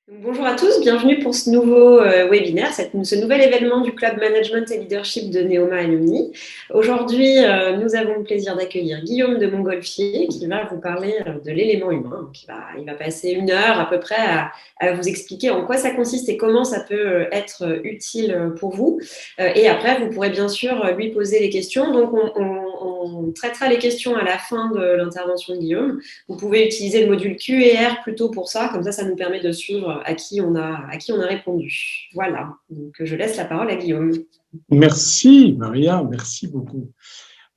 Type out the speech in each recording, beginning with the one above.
Bonjour à tous, bienvenue pour ce nouveau webinaire, ce nouvel événement du Club Management et Leadership de Neoma Alumni. Aujourd'hui, nous avons le plaisir d'accueillir Guillaume de Montgolfier qui va vous parler de l'élément humain. Donc, il va passer 1 heure à peu près à vous expliquer en quoi ça consiste et comment ça peut être utile pour vous. Et après, vous pourrez bien sûr lui poser les questions. Donc, on traitera les questions à la fin de l'intervention de Guillaume. Vous pouvez utiliser le module Q&R plutôt pour ça, comme ça nous permet de suivre à qui on a répondu. Voilà, donc je laisse la parole à Guillaume. Merci Maria, merci beaucoup.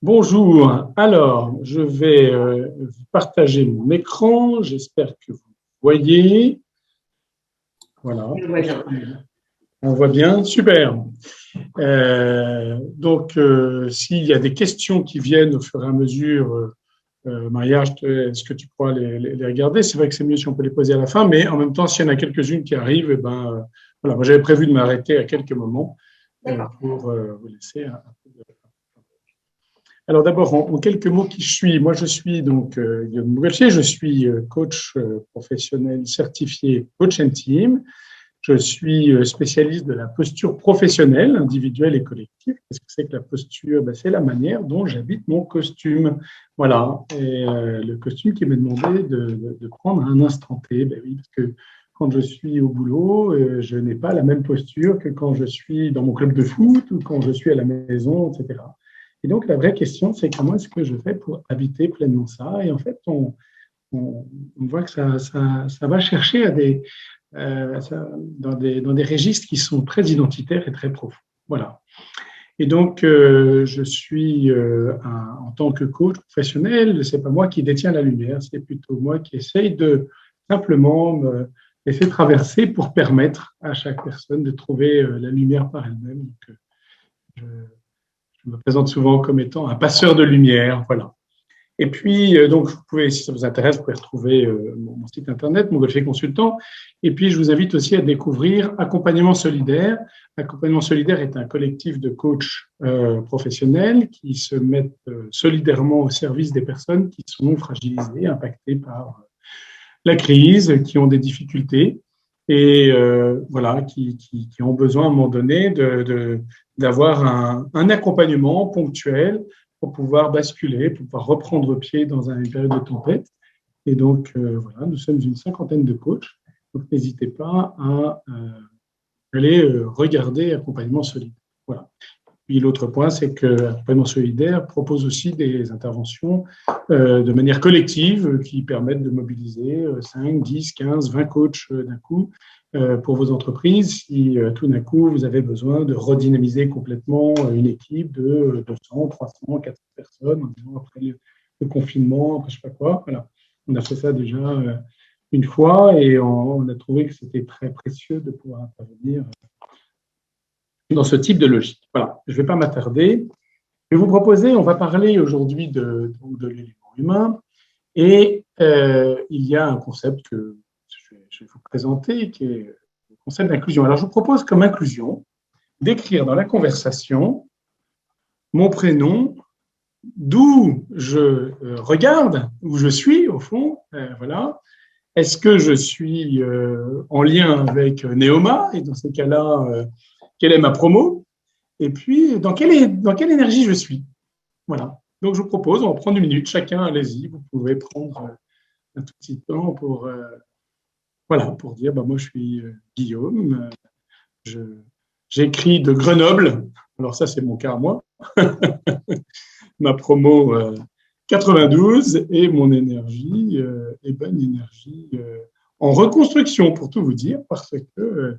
Bonjour, alors je vais vous partager mon écran, j'espère que vous voyez. Voilà. On voit bien. On voit bien, super. S'il y a des questions qui viennent au fur et à mesure, Maria, est-ce que tu pourras les regarder? C'est vrai que c'est mieux si on peut les poser à la fin, mais en même temps, s'il y en a quelques-unes qui arrivent, voilà, moi j'avais prévu de m'arrêter à quelques moments pour vous laisser un peu de... Alors d'abord, en quelques mots, qui je suis? Moi, je suis donc Guillaume Montgolfier, je suis coach professionnel certifié Coach and Team. Je suis spécialiste de la posture professionnelle, individuelle et collective. Qu'est-ce que c'est que la posture? C'est la manière dont j'habite mon costume. Voilà, et le costume qui m'est demandé de prendre à un instant T. Oui, parce que quand je suis au boulot, je n'ai pas la même posture que quand je suis dans mon club de foot ou quand je suis à la maison, etc. Et donc, la vraie question, c'est comment est-ce que je fais pour habiter pleinement ça? Et en fait, on voit que ça va chercher dans des registres qui sont très identitaires et très profonds. Voilà. Et donc, je suis, en tant que coach professionnel, ce n'est pas moi qui détiens la lumière, c'est plutôt moi qui essaye de simplement me laisser traverser pour permettre à chaque personne de trouver la lumière par elle-même. Donc, je me présente souvent comme étant un passeur de lumière, voilà. Et puis, donc, vous pouvez, si ça vous intéresse, vous pouvez retrouver mon site internet, Montgolfier Consultant. Et puis, je vous invite aussi à découvrir Accompagnement Solidaire. Accompagnement Solidaire est un collectif de coachs professionnels qui se mettent solidairement au service des personnes qui sont fragilisées, impactées par la crise, qui ont des difficultés et voilà, qui ont besoin à un moment donné d'avoir un accompagnement ponctuel pour pouvoir basculer, pour pouvoir reprendre pied dans une période de tempête. Et donc, voilà, nous sommes une 50aine de coachs. Donc, n'hésitez pas à aller regarder Accompagnement Solidaire. Voilà. Puis l'autre point, c'est que Accompagnement Solidaire propose aussi des interventions de manière collective qui permettent de mobiliser 5, 10, 15, 20 coachs d'un coup pour vos entreprises. Si tout d'un coup, vous avez besoin de redynamiser complètement une équipe de 200, 300, 400 personnes, en disant après le confinement, après je ne sais pas quoi. Voilà. On a fait ça déjà une fois et on a trouvé que c'était très précieux de pouvoir intervenir dans ce type de logique. Voilà, je ne vais pas m'attarder. Je vais vous proposer, on va parler aujourd'hui de l'élément humain et il y a un concept que je vais vous présenter qui est le concept d'inclusion. Alors, je vous propose comme inclusion d'écrire dans la conversation mon prénom, d'où je regarde, où je suis au fond, voilà. Est-ce que je suis en lien avec Neoma et dans ce cas-là, quelle est ma promo? Et puis, dans quelle énergie je suis? Voilà. Donc, je vous propose, on va prendre 1 minute. Chacun, allez-y, vous pouvez prendre un tout petit temps pour, voilà, pour dire, moi, je suis Guillaume. J'écris de Grenoble. Alors, ça, c'est mon cas à moi. Ma promo 92 et mon énergie est bonne énergie en reconstruction, pour tout vous dire, parce que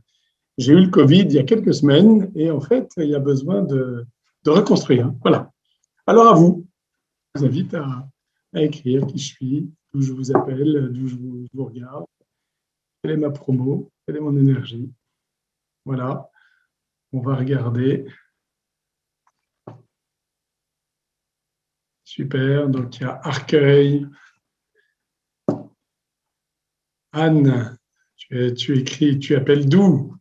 j'ai eu le Covid il y a quelques semaines et en fait, il y a besoin de reconstruire. Voilà. Alors à vous, je vous invite à écrire qui je suis, d'où je vous appelle, d'où je vous regarde, quelle est ma promo, quelle est mon énergie. Voilà. On va regarder. Super. Donc il y a Arcueil. Anne, tu écris, tu appelles d'où?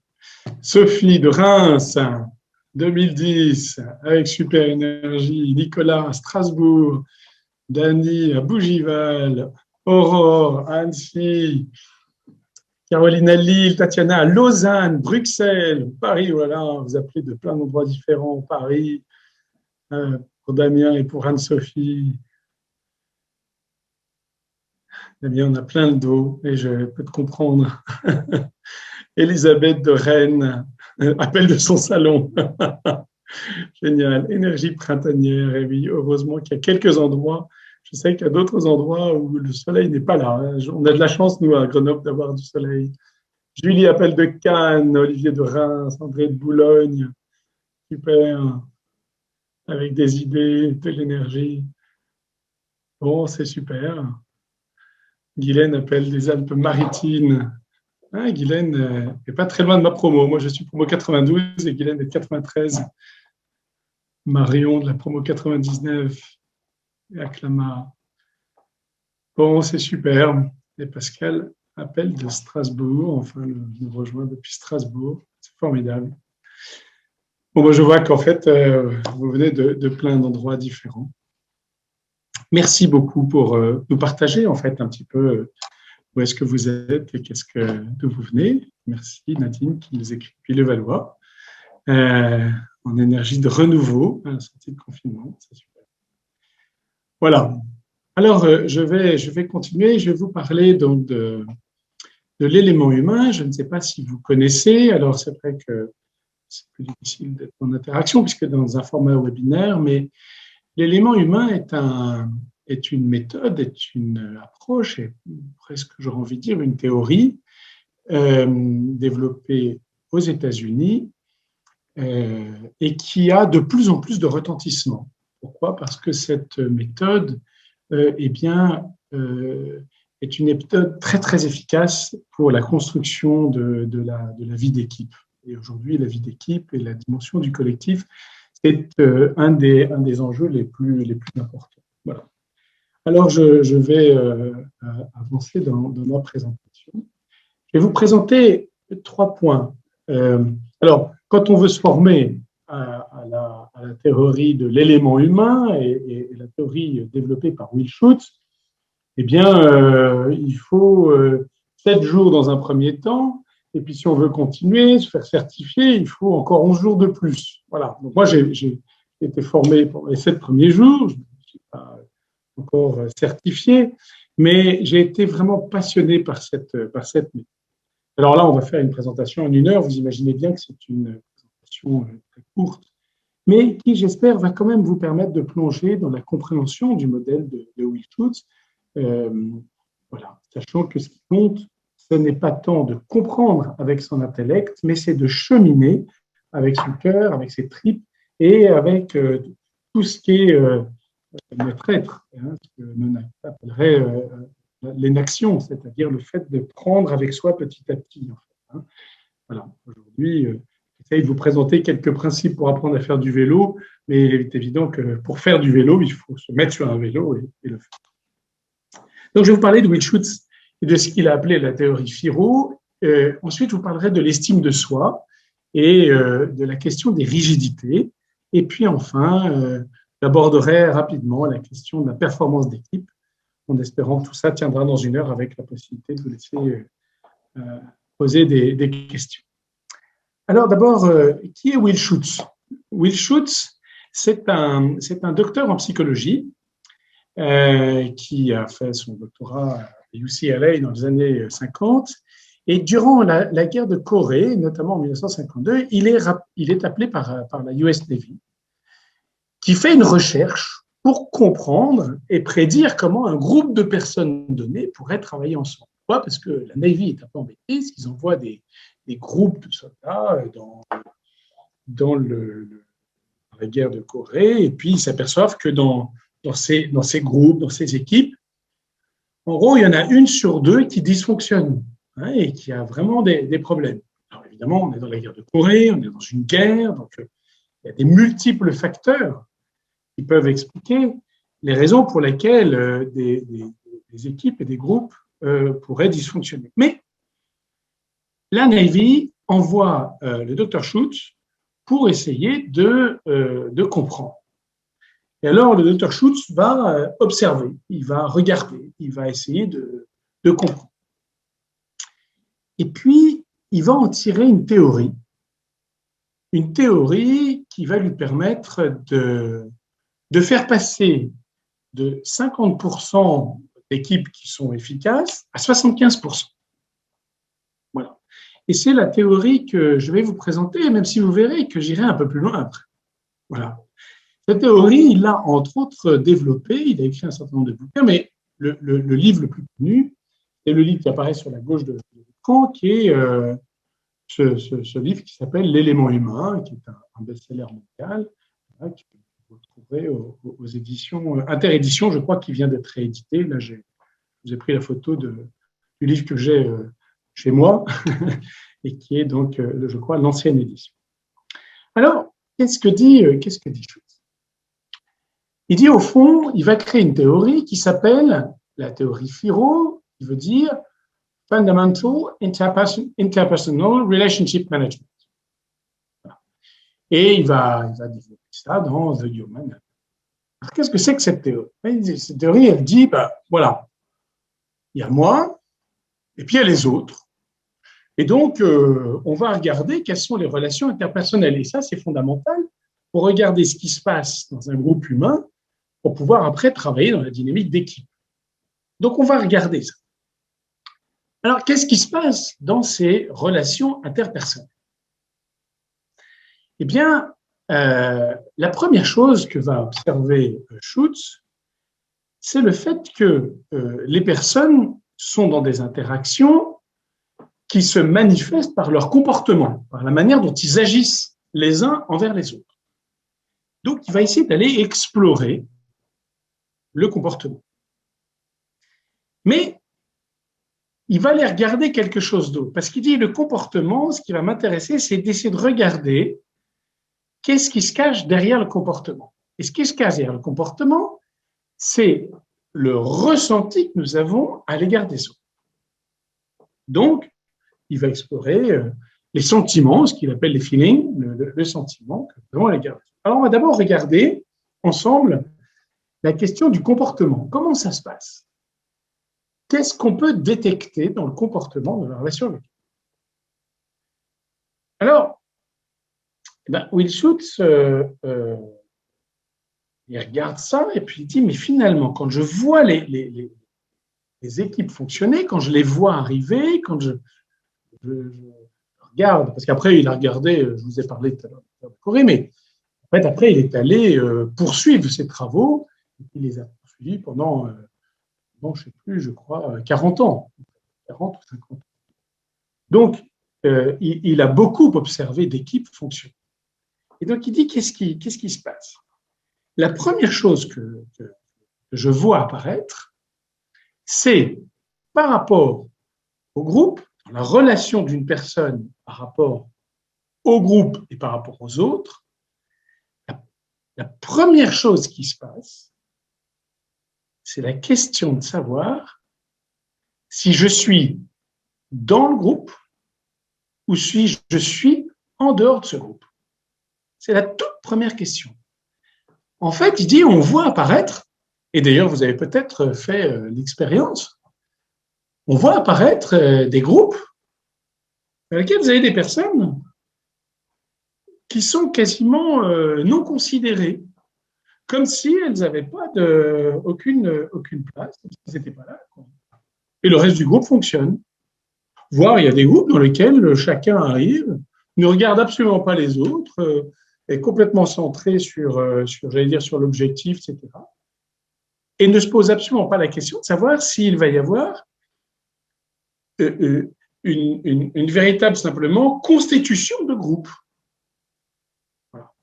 Sophie de Reims, 2010, avec super énergie. Nicolas à Strasbourg. Dany à Bougival. Aurore à Annecy. Caroline à Lille, Tatiana à Lausanne, Bruxelles, Paris, voilà, vous appelez de plein d'endroits différents, Paris, pour Damien et pour Anne-Sophie. Damien, on a plein le dos et je peux te comprendre. Elisabeth de Rennes, appel de son salon. Génial, énergie printanière, et oui, heureusement qu'il y a quelques endroits. Je sais qu'il y a d'autres endroits où le soleil n'est pas là. On a de la chance, nous, à Grenoble, d'avoir du soleil. Julie appelle de Cannes, Olivier de Reims, André de Boulogne. Super, avec des idées, de l'énergie. Bon, c'est super. Guylaine appelle des Alpes-Maritimes. Ah, Guylaine n'est pas très loin de ma promo. Moi, je suis promo 92 et Guylaine est de 93. Marion de la promo 99 et Acclama. Bon, c'est super. Et Pascal appelle de Strasbourg, enfin, nous rejoint depuis Strasbourg. C'est formidable. Bon, moi, je vois qu'en fait, vous venez de plein d'endroits différents. Merci beaucoup pour nous partager, en fait, un petit peu où est-ce que vous êtes et d'où vous venez. Merci Nadine qui nous écrit depuis Levallois. En énergie de renouveau à la sortie de confinement, c'est super. Voilà. Alors, je vais continuer. Je vais vous parler donc de l'élément humain. Je ne sais pas si vous connaissez. Alors, c'est vrai que c'est plus difficile d'être en interaction puisque dans un format webinaire, mais l'élément humain est une méthode, est une approche, et presque, j'aurais envie de dire, une théorie développée aux États-Unis et qui a de plus en plus de retentissement. Pourquoi ? Parce que cette méthode est une méthode très, très efficace pour la construction de la vie d'équipe. Et aujourd'hui, la vie d'équipe et la dimension du collectif, c'est un des enjeux les plus importants. Voilà. Alors, je vais avancer dans ma présentation. Je vais vous présenter 3 points. Alors, quand on veut se former à la théorie de l'élément humain et la théorie développée par Will Schutz, eh bien, il faut 7 jours dans un premier temps, et puis si on veut continuer, se faire certifier, il faut encore 11 jours de plus. Voilà. Donc moi, j'ai été formé pour les 7 premiers jours, je ne suis pas encore certifié, mais j'ai été vraiment passionné par cette méthode. Alors là, on va faire une présentation en 1 heure. Vous imaginez bien que c'est une présentation très courte, mais qui, j'espère, va quand même vous permettre de plonger dans la compréhension du modèle de Will Schutz. Voilà, sachant que ce qui compte, ce n'est pas tant de comprendre avec son intellect, mais c'est de cheminer avec son cœur, avec ses tripes et avec tout ce qui est notre être, ce que nous appellerait l'énaction, c'est-à-dire le fait de prendre avec soi petit à petit. En fait, Voilà. Aujourd'hui, j'essaie de vous présenter quelques principes pour apprendre à faire du vélo, mais il est évident que pour faire du vélo, il faut se mettre sur un vélo et le faire. Donc, je vais vous parler de Will Schutz et de ce qu'il a appelé la théorie FIRO. Ensuite, je vous parlerai de l'estime de soi et de la question des rigidités. Et puis, enfin, j'aborderai rapidement la question de la performance d'équipe, en espérant que tout ça tiendra dans 1 heure avec la possibilité de vous laisser poser des questions. Alors d'abord, qui est Will Schutz ? Will Schutz, c'est un docteur en psychologie qui a fait son doctorat à UCLA dans les années 50. Et durant la guerre de Corée, notamment en 1952, il est appelé par la US Navy, qui fait une recherche pour comprendre et prédire comment un groupe de personnes données pourrait travailler ensemble. Pourquoi ? Parce que la Navy est un peu embêtée, parce qu'ils envoient des groupes de soldats dans la guerre de Corée, et puis ils s'aperçoivent que dans ces groupes, dans ces équipes, en gros, il y en a 1 sur 2 qui dysfonctionne et qui a vraiment des problèmes. Alors évidemment, on est dans la guerre de Corée, on est dans une guerre, donc il y a des multiples facteurs qui peuvent expliquer les raisons pour lesquelles des équipes et des groupes pourraient dysfonctionner. Mais la Navy envoie le Dr Schutz pour essayer de comprendre. Et alors, le Dr Schutz va observer, il va regarder, il va essayer de comprendre. et puis il va en tirer une théorie qui va lui permettre de faire passer de 50% d'équipes qui sont efficaces à 75%. Voilà. Et c'est la théorie que je vais vous présenter, même si vous verrez que j'irai un peu plus loin après. Voilà. Cette théorie, il l'a entre autres développée, il a écrit un certain nombre de bouquins, mais le livre le plus connu, c'est le livre qui apparaît sur la gauche de l'écran, qui est ce livre qui s'appelle L'élément humain, qui est un best-seller mondial, que vous trouverez aux éditions, Interéditions, je crois, qui vient d'être réédité. Là, je vous ai pris la photo du livre que j'ai chez moi, et qui est donc, je crois, l'ancienne édition. Alors, qu'est-ce que dit Schutz? Il dit, au fond, il va créer une théorie qui s'appelle la théorie FIRO, qui veut dire Fundamental Interpersonal Relationship Management. Et il va développer ça dans The Human. Alors, qu'est-ce que c'est que cette théorie? Cette théorie, elle dit, voilà, il y a moi, et puis il y a les autres. Et donc, on va regarder quelles sont les relations interpersonnelles. Et ça, c'est fondamental pour regarder ce qui se passe dans un groupe humain pour pouvoir après travailler dans la dynamique d'équipe. Donc, on va regarder ça. Alors, qu'est-ce qui se passe dans ces relations interpersonnelles? Eh bien, la première chose que va observer Schutz, c'est le fait que les personnes sont dans des interactions qui se manifestent par leur comportement, par la manière dont ils agissent les uns envers les autres. Donc, il va essayer d'aller explorer le comportement. Mais il va aller regarder quelque chose d'autre, parce qu'il dit le comportement, ce qui va m'intéresser, c'est d'essayer de regarder qu'est-ce qui se cache derrière le comportement. Et ce qui se cache derrière le comportement, c'est le ressenti que nous avons à l'égard des autres. Donc, il va explorer les sentiments, ce qu'il appelle les feelings, le sentiment que nous avons à l'égard des autres. Alors, on va d'abord regarder ensemble la question du comportement. Comment ça se passe? Qu'est-ce qu'on peut détecter dans le comportement de la relation avec eux? Alors, Will Schutz, il regarde ça et puis il dit, mais finalement, quand je vois les équipes fonctionner, quand je les vois arriver, quand je regarde, parce qu'après, il a regardé, je vous ai parlé tout à l'heure de Corée, mais en fait, après, il est allé poursuivre ses travaux, il les a poursuivis pendant, je ne sais plus, je crois, 40 ans, 40 ou 50 ans. Donc, il a beaucoup observé d'équipes fonctionner. Et donc, il dit, qu'est-ce qui se passe? La première chose que je vois apparaître, c'est par rapport au groupe, la relation d'une personne par rapport au groupe et par rapport aux autres, la première chose qui se passe, c'est la question de savoir si je suis dans le groupe ou si je suis en dehors de ce groupe. C'est la toute première question. En fait, il dit, on voit apparaître, et d'ailleurs, vous avez peut-être fait l'expérience, on voit apparaître des groupes dans lesquels vous avez des personnes qui sont quasiment non considérées, comme si elles n'avaient pas aucune place, comme si elles n'étaient pas là. Et le reste du groupe fonctionne. Voire, il y a des groupes dans lesquels chacun arrive, ne regarde absolument pas les autres, est complètement centré sur l'objectif, etc. Et ne se pose absolument pas la question de savoir s'il va y avoir une véritable, simplement, constitution de groupe. Voilà.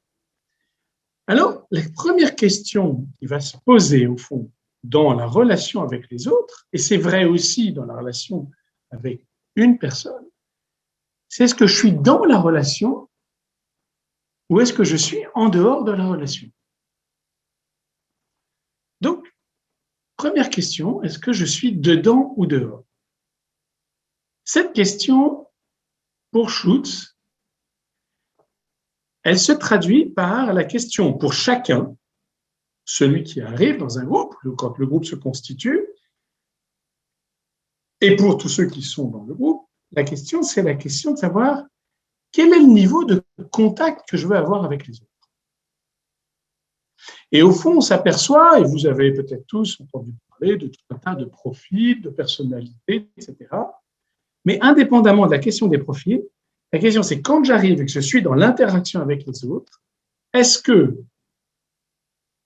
Alors, la première question qui va se poser, au fond, dans la relation avec les autres, et c'est vrai aussi dans la relation avec une personne, c'est est-ce que je suis dans la relation ou est-ce que je suis en dehors de la relation? Donc, première question, est-ce que je suis dedans ou dehors? Cette question, pour Schutz, elle se traduit par la question pour chacun, celui qui arrive dans un groupe, quand le groupe se constitue, et pour tous ceux qui sont dans le groupe, La question, c'est la question de savoir quel est le niveau de contact que je veux avoir avec les autres. Et au fond, on s'aperçoit, et vous avez peut-être tous entendu parler de tout un tas de profils, de personnalités, etc. Mais indépendamment de la question des profils, la question c'est quand j'arrive et que je suis dans l'interaction avec les autres, est-ce que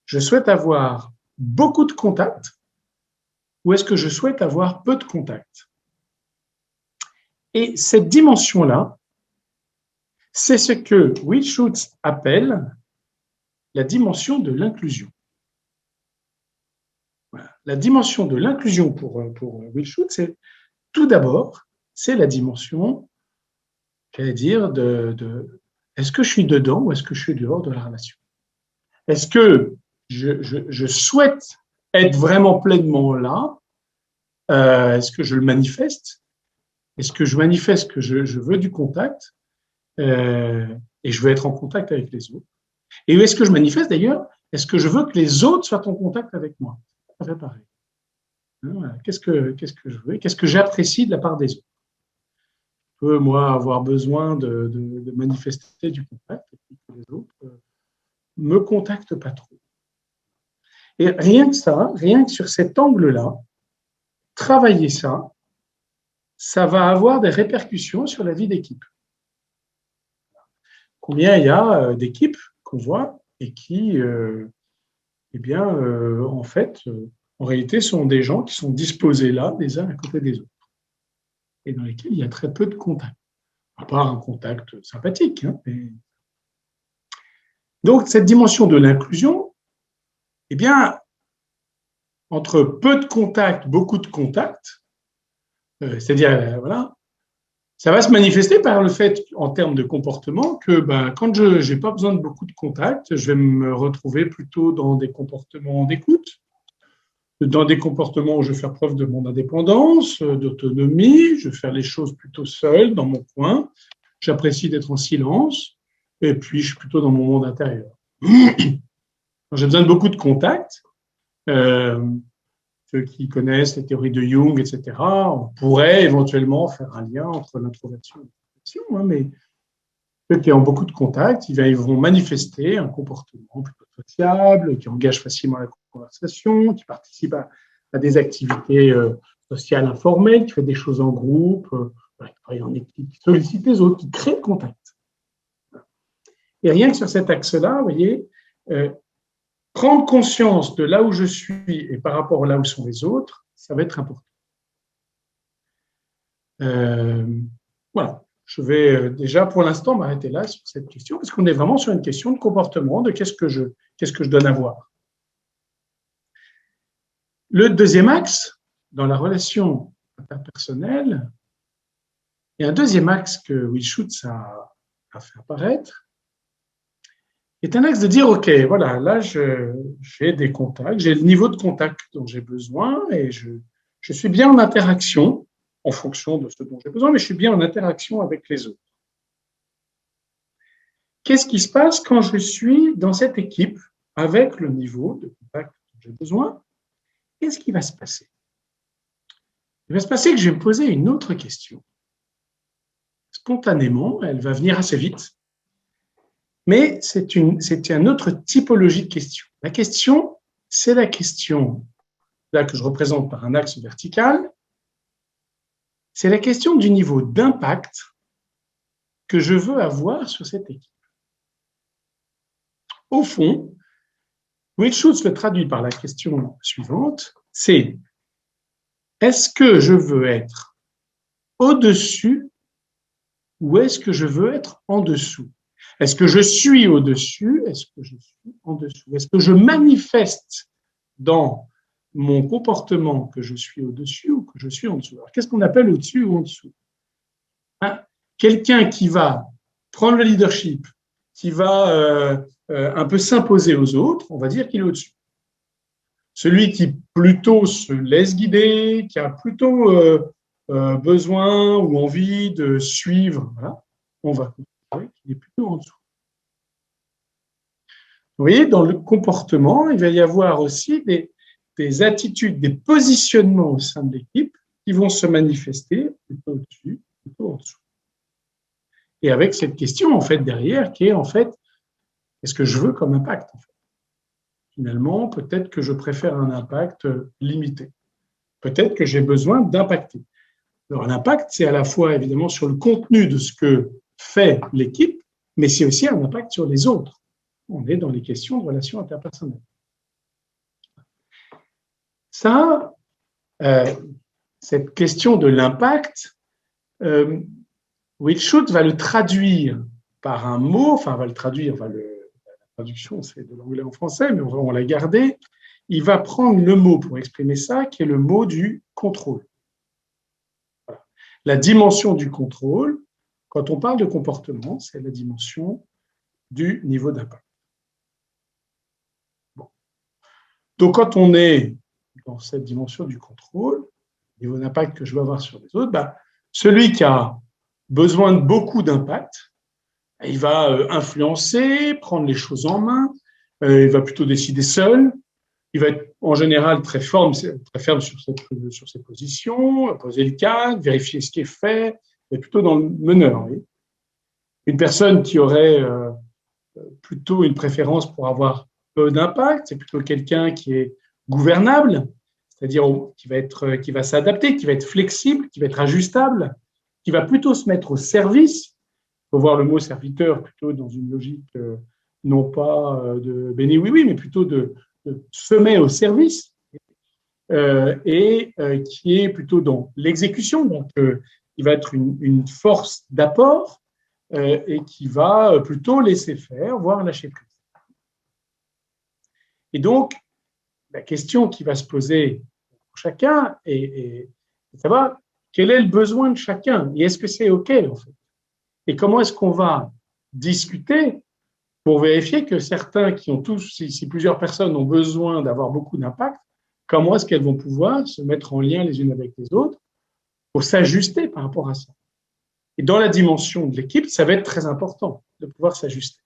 je souhaite avoir beaucoup de contacts ou est-ce que je souhaite avoir peu de contacts? Et cette dimension-là, c'est ce que Will Schutz appelle la dimension de l'inclusion. Voilà. La dimension de l'inclusion pour Will Schutz, c'est tout d'abord, c'est la dimension, j'allais dire, est-ce que je suis dedans ou est-ce que je suis dehors de la relation? Est-ce que je souhaite être vraiment pleinement là? Est-ce que je le manifeste? Est-ce que je manifeste que je veux du contact et je veux être en contact avec les autres? Et est-ce que je manifeste d'ailleurs? Est-ce que je veux que les autres soient en contact avec moi? Ça fait pareil. Voilà. Qu'est-ce que je veux? Qu'est-ce que j'apprécie de la part des autres? Je peux, moi, avoir besoin de manifester du contact et puis que les autres me contactent pas trop. Et rien que ça, rien que sur cet angle-là, travailler ça, ça va avoir des répercussions sur la vie d'équipe. Combien il y a d'équipes qu'on voit et qui, eh bien, en fait, en réalité, sont des gens qui sont disposés là, les uns à côté des autres, et dans lesquels il y a très peu de contact, à part un contact sympathique. Hein, mais... Donc, cette dimension de l'inclusion, eh bien, entre peu de contacts, beaucoup de contacts, c'est-à-dire, voilà, ça va se manifester par le fait, en termes de comportement, que quand je n'ai pas besoin de beaucoup de contacts, je vais me retrouver plutôt dans des comportements d'écoute, dans des comportements où je vais faire preuve de mon indépendance, d'autonomie, je vais faire les choses plutôt seul, dans mon coin, j'apprécie d'être en silence, et puis je suis plutôt dans mon monde intérieur. Quand j'ai besoin de beaucoup de contacts, ceux qui connaissent les théories de Jung, etc., on pourrait éventuellement faire un lien entre l'introversion et l'extroversion, hein, mais ceux qui ont beaucoup de contacts, ils vont manifester un comportement plutôt sociable, qui engage facilement la conversation, qui participe à des activités sociales informelles, qui fait des choses en groupe, qui travaille en équipe, qui sollicite les autres, qui crée le contact. Et rien que sur cet axe-là, vous voyez, prendre conscience de là où je suis et par rapport à là où sont les autres, ça va être important. Voilà. Je vais déjà, pour l'instant, m'arrêter là sur cette question, parce qu'on est vraiment sur une question de comportement, de qu'est-ce que je donne à voir. Le deuxième axe, dans la relation interpersonnelle, il y a un deuxième axe que Will Schutz a fait apparaître, est un axe de dire, OK, voilà, là, j'ai des contacts, j'ai le niveau de contact dont j'ai besoin et je suis bien en interaction en fonction de ce dont j'ai besoin, mais je suis bien en interaction avec les autres. Qu'est-ce qui se passe quand je suis dans cette équipe avec le niveau de contact dont j'ai besoin? Qu'est-ce qui va se passer? Il va se passer que je vais me poser une autre question. Spontanément, elle va venir assez vite, mais c'est une autre typologie de question. La question, c'est la question, là que je représente par un axe vertical, c'est la question du niveau d'impact que je veux avoir sur cette équipe. Au fond, Will Schutz le traduit par la question suivante, c'est est-ce que je veux être au-dessus ou est-ce que je veux être en dessous? Est-ce que je suis au-dessus? Est-ce que je suis en dessous? Est-ce que je manifeste dans mon comportement que je suis au-dessus ou que je suis en dessous? Alors, qu'est-ce qu'on appelle au-dessus ou en dessous? Quelqu'un qui va prendre le leadership, qui va un peu s'imposer aux autres, on va dire qu'il est au-dessus. Celui qui plutôt se laisse guider, qui a plutôt besoin ou envie de suivre, voilà, on va considérer qu'il est plutôt en dessous. Vous voyez, dans le comportement, il va y avoir aussi des attitudes, des positionnements au sein de l'équipe qui vont se manifester plutôt au-dessus, plutôt en dessous. Et avec cette question, en fait, derrière, qui est, en fait, qu'est-ce que je veux comme impact, en fait? Finalement, peut-être que je préfère un impact limité. Peut-être que j'ai besoin d'impacter. Alors, l'impact, c'est à la fois, évidemment, sur le contenu de ce que fait l'équipe, mais c'est aussi un impact sur les autres. On est dans les questions de relations interpersonnelles. Ça, cette question de l'impact, Will Schut va le traduire par un mot, enfin, va le traduire, la traduction, c'est de l'anglais en français, mais on va la garder. Il va prendre le mot pour exprimer ça, qui est le mot du contrôle. Voilà. La dimension du contrôle, quand on parle de comportement, c'est la dimension du niveau d'impact. Bon. Donc, quand on est dans cette dimension du contrôle, niveau d'impact que je veux avoir sur les autres, celui qui a besoin de beaucoup d'impact, il va influencer, prendre les choses en main, il va plutôt décider seul, il va être en général très ferme sur ses positions, poser le cadre, vérifier ce qui est fait, mais plutôt dans le meneur. Oui. Une personne qui aurait plutôt une préférence pour avoir peu d'impact, c'est plutôt quelqu'un qui est gouvernable, c'est-à-dire qui va s'adapter, qui va être flexible, qui va être ajustable, qui va plutôt se mettre au service. Il faut voir le mot serviteur plutôt dans une logique non pas de béni oui, mais plutôt de se mettre au service et qui est plutôt dans l'exécution. Donc, il va être une force d'apport et qui va plutôt laisser faire, voire lâcher prise. Et donc, la question qui va se poser pour chacun est de savoir quel est le besoin de chacun et est-ce que c'est OK en fait. Et comment est-ce qu'on va discuter pour vérifier que certains qui ont tous, si plusieurs personnes ont besoin d'avoir beaucoup d'impact, comment est-ce qu'elles vont pouvoir se mettre en lien les unes avec les autres pour s'ajuster par rapport à ça. Et dans la dimension de l'équipe, ça va être très important de pouvoir s'ajuster.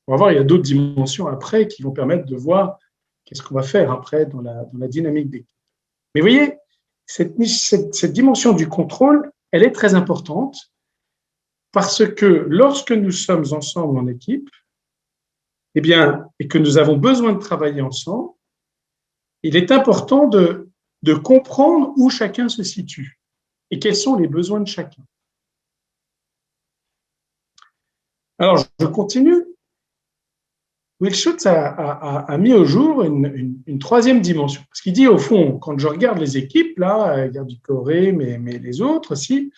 On va voir, il y a d'autres dimensions après qui vont permettre de voir qu'est-ce qu'on va faire après dans la dynamique d'équipe. Mais vous voyez, cette dimension du contrôle, elle est très importante parce que lorsque nous sommes ensemble en équipe, eh bien, et que nous avons besoin de travailler ensemble, il est important de comprendre où chacun se situe et quels sont les besoins de chacun. Alors, je continue. Will Schut a mis au jour une troisième dimension. Parce qu'il dit, au fond, quand je regarde les équipes, là, Gardi Corée, mais les autres aussi,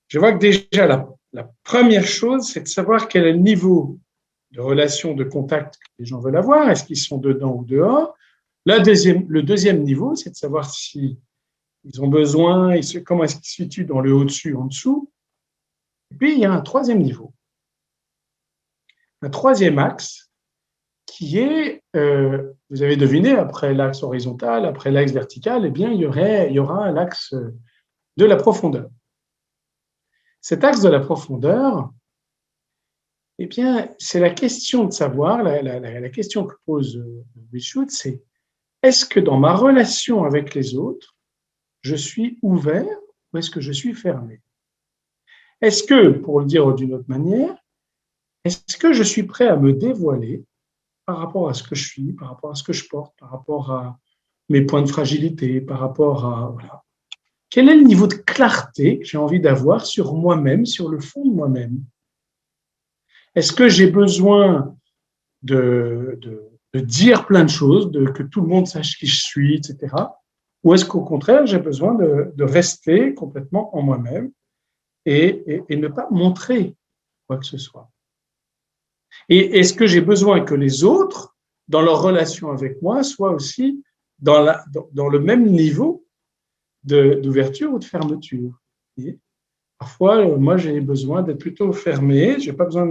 je vois que déjà, la première chose, c'est de savoir quel est le niveau de relation, de contact que les gens veulent avoir. Est-ce qu'ils sont dedans ou dehors? Le deuxième niveau, c'est de savoir si ils ont besoin, comment est-ce qu'ils se situent dans le au-dessus, en dessous. Et puis, il y a un troisième niveau. Un troisième axe qui est, vous avez deviné, après l'axe horizontal, après l'axe vertical, eh bien, il y aura l'axe de la profondeur. Cet axe de la profondeur, eh bien, c'est la question de savoir, la question que pose Will Schut, c'est est-ce que dans ma relation avec les autres, je suis ouvert ou est-ce que je suis fermé? Est-ce que, pour le dire d'une autre manière, est-ce que je suis prêt à me dévoiler par rapport à ce que je suis, par rapport à ce que je porte, par rapport à mes points de fragilité, par rapport à… Voilà. Quel est le niveau de clarté que j'ai envie d'avoir sur moi-même, sur le fond de moi-même? Est-ce que j'ai besoin de dire plein de choses, que tout le monde sache qui je suis, etc. Ou est-ce qu'au contraire, j'ai besoin de rester complètement en moi-même et ne pas montrer quoi que ce soit? Et est-ce que j'ai besoin que les autres, dans leur relation avec moi, soient aussi dans le même niveau d'ouverture ou de fermeture? Et parfois, moi, j'ai besoin d'être plutôt fermé, j'ai pas besoin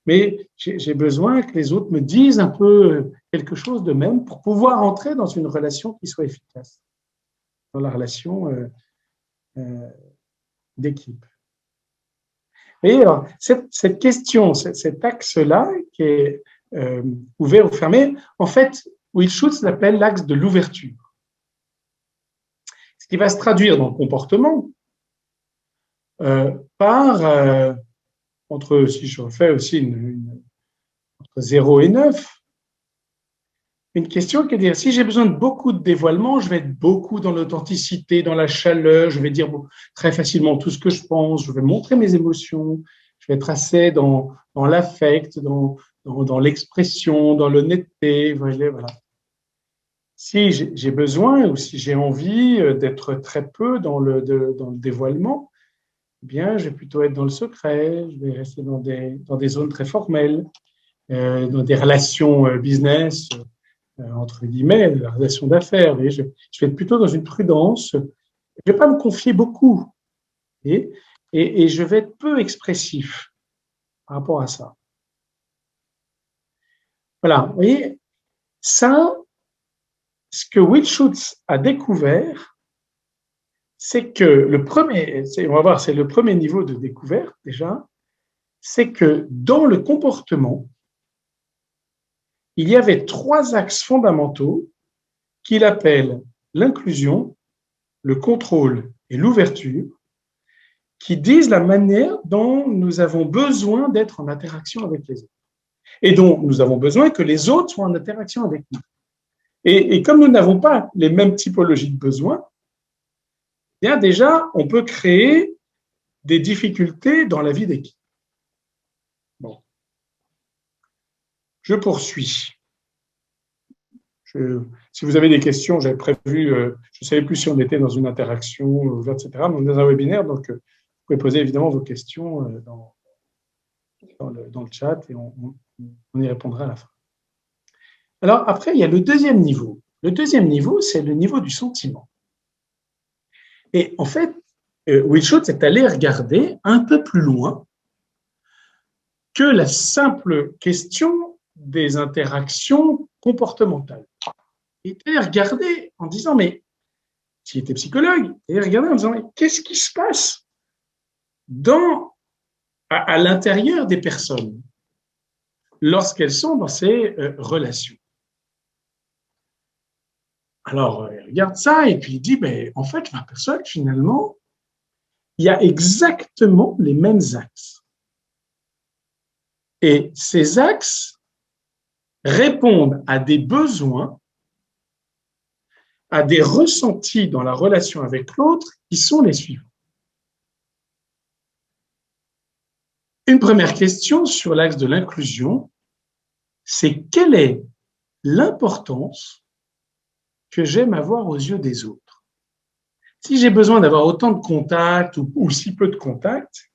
mais j'ai besoin que les autres me disent un peu quelque chose de même pour pouvoir entrer dans une relation qui soit efficace, dans la relation d'équipe. Et alors, cette question, cet axe-là, qui est ouvert ou fermé, en fait, Will Schut l'appelle l'axe de l'ouverture. Ce qui va se traduire dans le comportement, par, si je refais aussi entre 0 et 9, une question qui est de dire, si j'ai besoin de beaucoup de dévoilement, je vais être beaucoup dans l'authenticité, dans la chaleur, je vais dire très facilement tout ce que je pense, je vais montrer mes émotions, je vais être assez dans l'affect, dans l'expression, dans l'honnêteté, voilà. Si j'ai besoin ou si j'ai envie d'être très peu dans le dévoilement, eh bien, je vais plutôt être dans le secret, je vais rester dans des zones très formelles, dans des relations business, entre guillemets, la relation d'affaires. Je vais être plutôt dans une prudence. Je ne vais pas me confier beaucoup et je vais être peu expressif par rapport à ça. Voilà, vous voyez, ça, ce que Will Schutz a découvert, c'est que on va voir, c'est le premier niveau de découverte déjà, c'est que dans le comportement, il y avait 3 axes fondamentaux qu'il appelle l'inclusion, le contrôle et l'ouverture, qui disent la manière dont nous avons besoin d'être en interaction avec les autres et dont nous avons besoin que les autres soient en interaction avec nous. Et comme nous n'avons pas les mêmes typologies de besoins, bien déjà, on peut créer des difficultés dans la vie d'équipe. Bon. Je poursuis. Si vous avez des questions, j'avais prévu, je ne savais plus si on était dans une interaction ouverte, etc., mais on est dans un webinaire, donc vous pouvez poser évidemment vos questions dans le chat et on y répondra à la fin. Alors après, il y a le deuxième niveau. Le deuxième niveau, c'est le niveau du sentiment. Et en fait, Will Schutz est allé regarder un peu plus loin que la simple question des interactions comportementales. Il est allé regarder en disant, mais s'il était psychologue, il est allé regarder en disant, mais qu'est-ce qui se passe à l'intérieur des personnes lorsqu'elles sont dans ces relations. Alors, il regarde ça et puis il dit, ben, en fait, je m'aperçois que finalement, il y a exactement les mêmes axes. Et ces axes répondent à des besoins, à des ressentis dans la relation avec l'autre qui sont les suivants. Une première question sur l'axe de l'inclusion, c'est quelle est l'importance que j'aime avoir aux yeux des autres. Si j'ai besoin d'avoir autant de contacts ou si peu de contacts,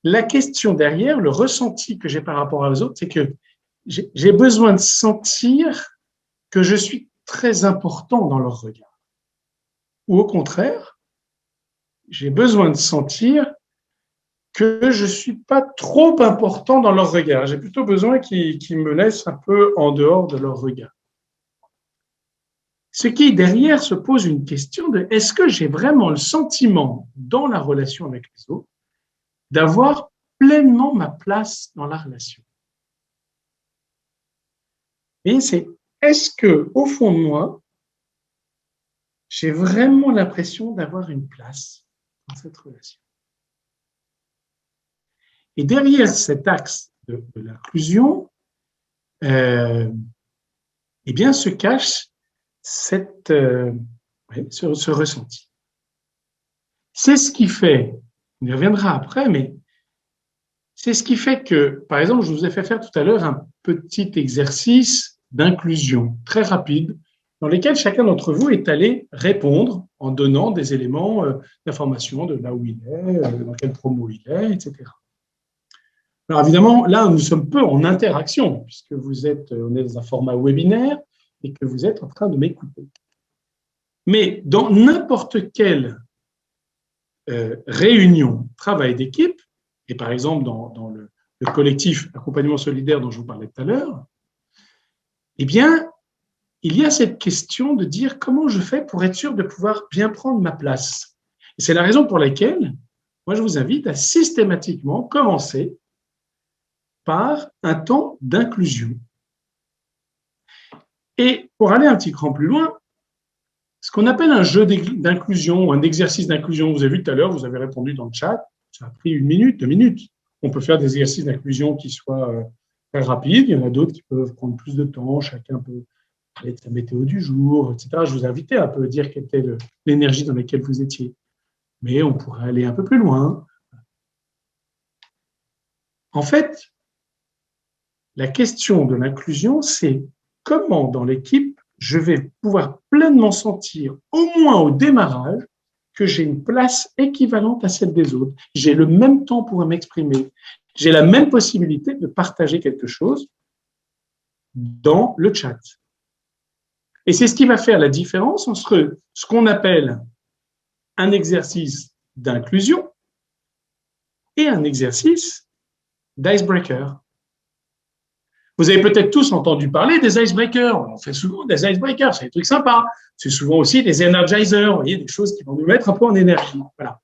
la question derrière, le ressenti que j'ai par rapport aux autres, c'est que j'ai besoin de sentir que je suis très important dans leur regard. Ou au contraire, j'ai besoin de sentir que je ne suis pas trop important dans leur regard. J'ai plutôt besoin qu'ils me laissent un peu en dehors de leur regard. Ce qui, derrière, se pose une question de est-ce que j'ai vraiment le sentiment dans la relation avec les autres d'avoir pleinement ma place dans la relation? Et c'est est-ce que, au fond de moi, j'ai vraiment l'impression d'avoir une place dans cette relation? Et derrière cet axe de l'inclusion, eh bien, se cache ce ressenti. C'est ce qui fait, on y reviendra après, mais c'est ce qui fait que, par exemple, je vous ai fait faire tout à l'heure un petit exercice d'inclusion très rapide dans lequel chacun d'entre vous est allé répondre en donnant des éléments d'information de là où il est, dans quel promo il est, etc. Alors évidemment, là, nous sommes peu en interaction puisque on est dans un format webinaire et que vous êtes en train de m'écouter. Mais dans n'importe quelle réunion, travail d'équipe, et par exemple dans le collectif accompagnement solidaire dont je vous parlais tout à l'heure, eh bien, il y a cette question de dire comment je fais pour être sûr de pouvoir bien prendre ma place. Et c'est la raison pour laquelle, moi, je vous invite à systématiquement commencer par un temps d'inclusion. Et pour aller un petit cran plus loin, ce qu'on appelle un jeu d'inclusion, un exercice d'inclusion. Vous avez vu tout à l'heure, vous avez répondu dans le chat, ça a pris 1 minute, 2 minutes. On peut faire des exercices d'inclusion qui soient très rapides, il y en a d'autres qui peuvent prendre plus de temps, chacun peut parler de sa météo du jour, etc. Je vous invitais un peu à dire quelle était l'énergie dans laquelle vous étiez. Mais on pourrait aller un peu plus loin. En fait, la question de l'inclusion, c'est comment dans l'équipe je vais pouvoir pleinement sentir, au moins au démarrage, que j'ai une place équivalente à celle des autres. J'ai le même temps pour m'exprimer. J'ai la même possibilité de partager quelque chose dans le chat. Et c'est ce qui va faire la différence entre ce qu'on appelle un exercice d'inclusion et un exercice d'icebreaker. Vous avez peut-être tous entendu parler des icebreakers. On fait souvent des icebreakers, c'est des trucs sympas. C'est souvent aussi des energizers, vous voyez, des choses qui vont nous mettre un peu en énergie. Voilà.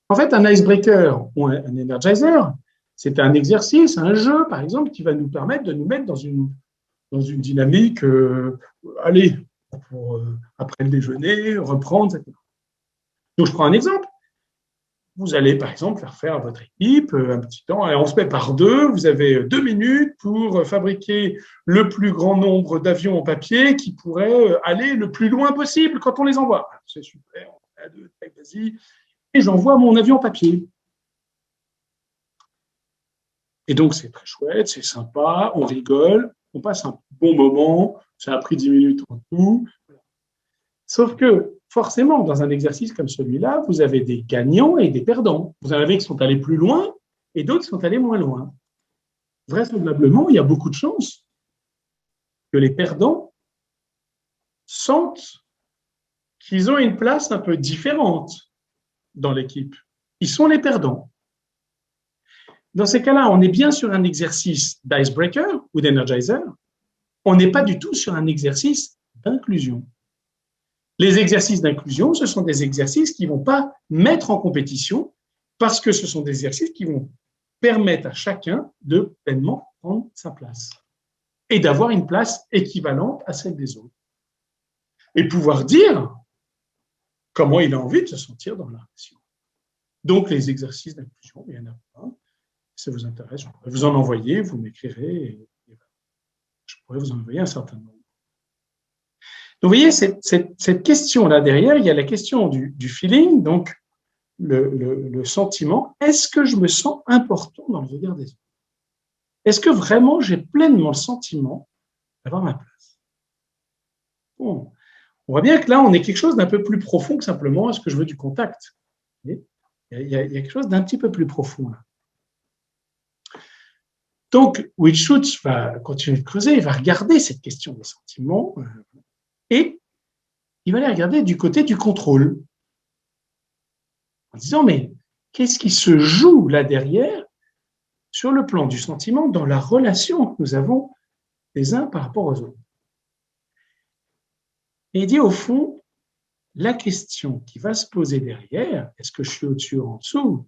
En fait, un icebreaker ou un energizer, c'est un exercice, un jeu, par exemple, qui va nous permettre de nous mettre dans une dynamique, allez, pour, après le déjeuner, reprendre, etc. Donc, je prends un exemple. Vous allez, par exemple, faire à votre équipe un petit temps. Allez, on se met par deux. Vous avez 2 minutes pour fabriquer le plus grand nombre d'avions en papier qui pourraient aller le plus loin possible quand on les envoie. C'est super, on est à deux, vas-y. Et j'envoie mon avion en papier. Et donc, c'est très chouette, c'est sympa, on rigole, on passe un bon moment. Ça a pris 10 minutes en tout. Sauf que, forcément, dans un exercice comme celui-là, vous avez des gagnants et des perdants. Vous en avez qui sont allés plus loin et d'autres qui sont allés moins loin. Vraisemblablement, il y a beaucoup de chances que les perdants sentent qu'ils ont une place un peu différente dans l'équipe. Ils sont les perdants. Dans ces cas-là, on est bien sur un exercice d'icebreaker ou d'energizer. On n'est pas du tout sur un exercice d'inclusion. Les exercices d'inclusion, ce sont des exercices qui ne vont pas mettre en compétition parce que ce sont des exercices qui vont permettre à chacun de pleinement prendre sa place et d'avoir une place équivalente à celle des autres. Et pouvoir dire comment il a envie de se sentir dans la relation. Donc, les exercices d'inclusion, il y en a plein. Si ça vous intéresse, je pourrais vous en envoyer, vous m'écrirez et je pourrais vous en envoyer un certain nombre. Donc, vous voyez, cette question-là derrière, il y a la question du feeling, donc le sentiment. Est-ce que je me sens important dans le regard des autres? Est-ce que vraiment j'ai pleinement le sentiment d'avoir ma place? Bon, on voit bien que là, on est quelque chose d'un peu plus profond que simplement est-ce que je veux du contact. Il y a quelque chose d'un petit peu plus profond là. Donc, Will Schutz va continuer de creuser, il va regarder cette question des sentiments et il va les regarder du côté du contrôle. En disant, mais qu'est-ce qui se joue là derrière sur le plan du sentiment dans la relation que nous avons les uns par rapport aux autres? Et il dit, au fond, la question qui va se poser derrière, est-ce que je suis au-dessus ou en dessous?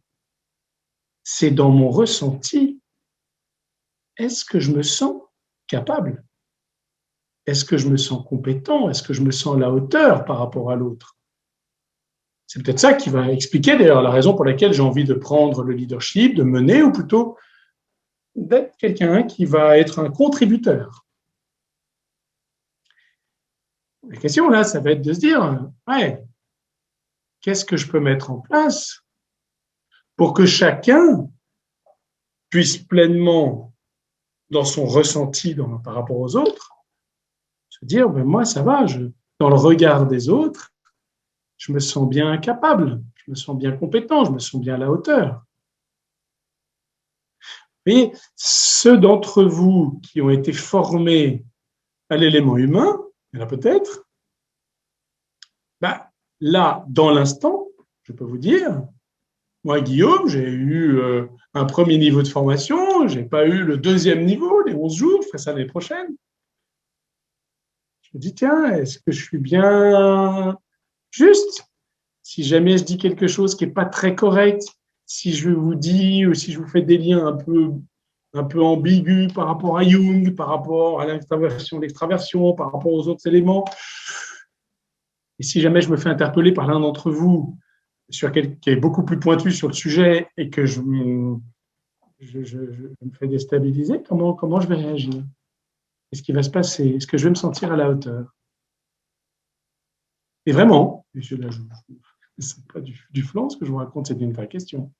C'est dans mon ressenti, est-ce que je me sens capable? Est-ce que je me sens compétent? Est-ce que je me sens à la hauteur par rapport à l'autre? C'est peut-être ça qui va expliquer d'ailleurs la raison pour laquelle j'ai envie de prendre le leadership, de mener, ou plutôt d'être quelqu'un qui va être un contributeur. La question là, ça va être de se dire, ouais, qu'est-ce que je peux mettre en place pour que chacun puisse pleinement, dans son ressenti par rapport aux autres, se dire, ben moi ça va, dans le regard des autres, je me sens bien capable, je me sens bien compétent, je me sens bien à la hauteur. Mais ceux d'entre vous qui ont été formés à l'élément humain, il y en a peut-être, ben, là, dans l'instant, je peux vous dire, moi, Guillaume, j'ai eu un premier niveau de formation, je n'ai pas eu le deuxième niveau, les 11 jours, je ferai ça l'année prochaine. Je me dis, tiens, est-ce que je suis bien juste? Si jamais je dis quelque chose qui n'est pas très correct, si je vous dis ou si je vous fais des liens un peu ambigus par rapport à Jung, par rapport à l'introversion, l'extraversion, par rapport aux autres éléments, Et si jamais je me fais interpeller par l'un d'entre vous qui est beaucoup plus pointu sur le sujet et que je me fais déstabiliser, comment je vais réagir? Qu'est-ce qui va se passer? Est-ce que je vais me sentir à la hauteur? Et vraiment, c'est pas du flan ce que je vous raconte, c'est une vraie question.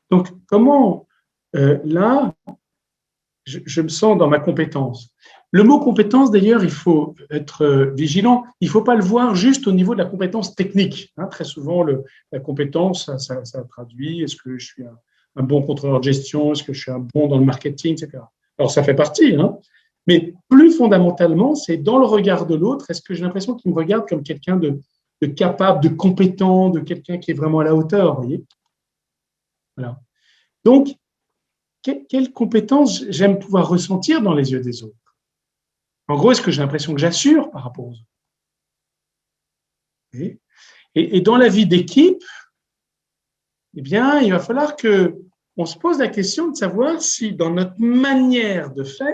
Donc, comment là, je me sens dans ma compétence. Le mot compétence, d'ailleurs, il faut être vigilant. Il ne faut pas le voir juste au niveau de la compétence technique. Hein. Très souvent, la compétence, ça traduit est-ce que je suis un bon contrôleur de gestion, est-ce que je suis un bon dans le marketing, etc. Alors, ça fait partie, hein. Mais plus fondamentalement, c'est dans le regard de l'autre, est-ce que j'ai l'impression qu'il me regarde comme quelqu'un de capable, de compétent, de quelqu'un qui est vraiment à la hauteur, vous voyez? Voilà. Donc, quelles compétences j'aime pouvoir ressentir dans les yeux des autres? En gros, est-ce que j'ai l'impression que j'assure par rapport aux autres? Et dans la vie d'équipe, eh bien, il va falloir qu'on se pose la question de savoir si dans notre manière de faire,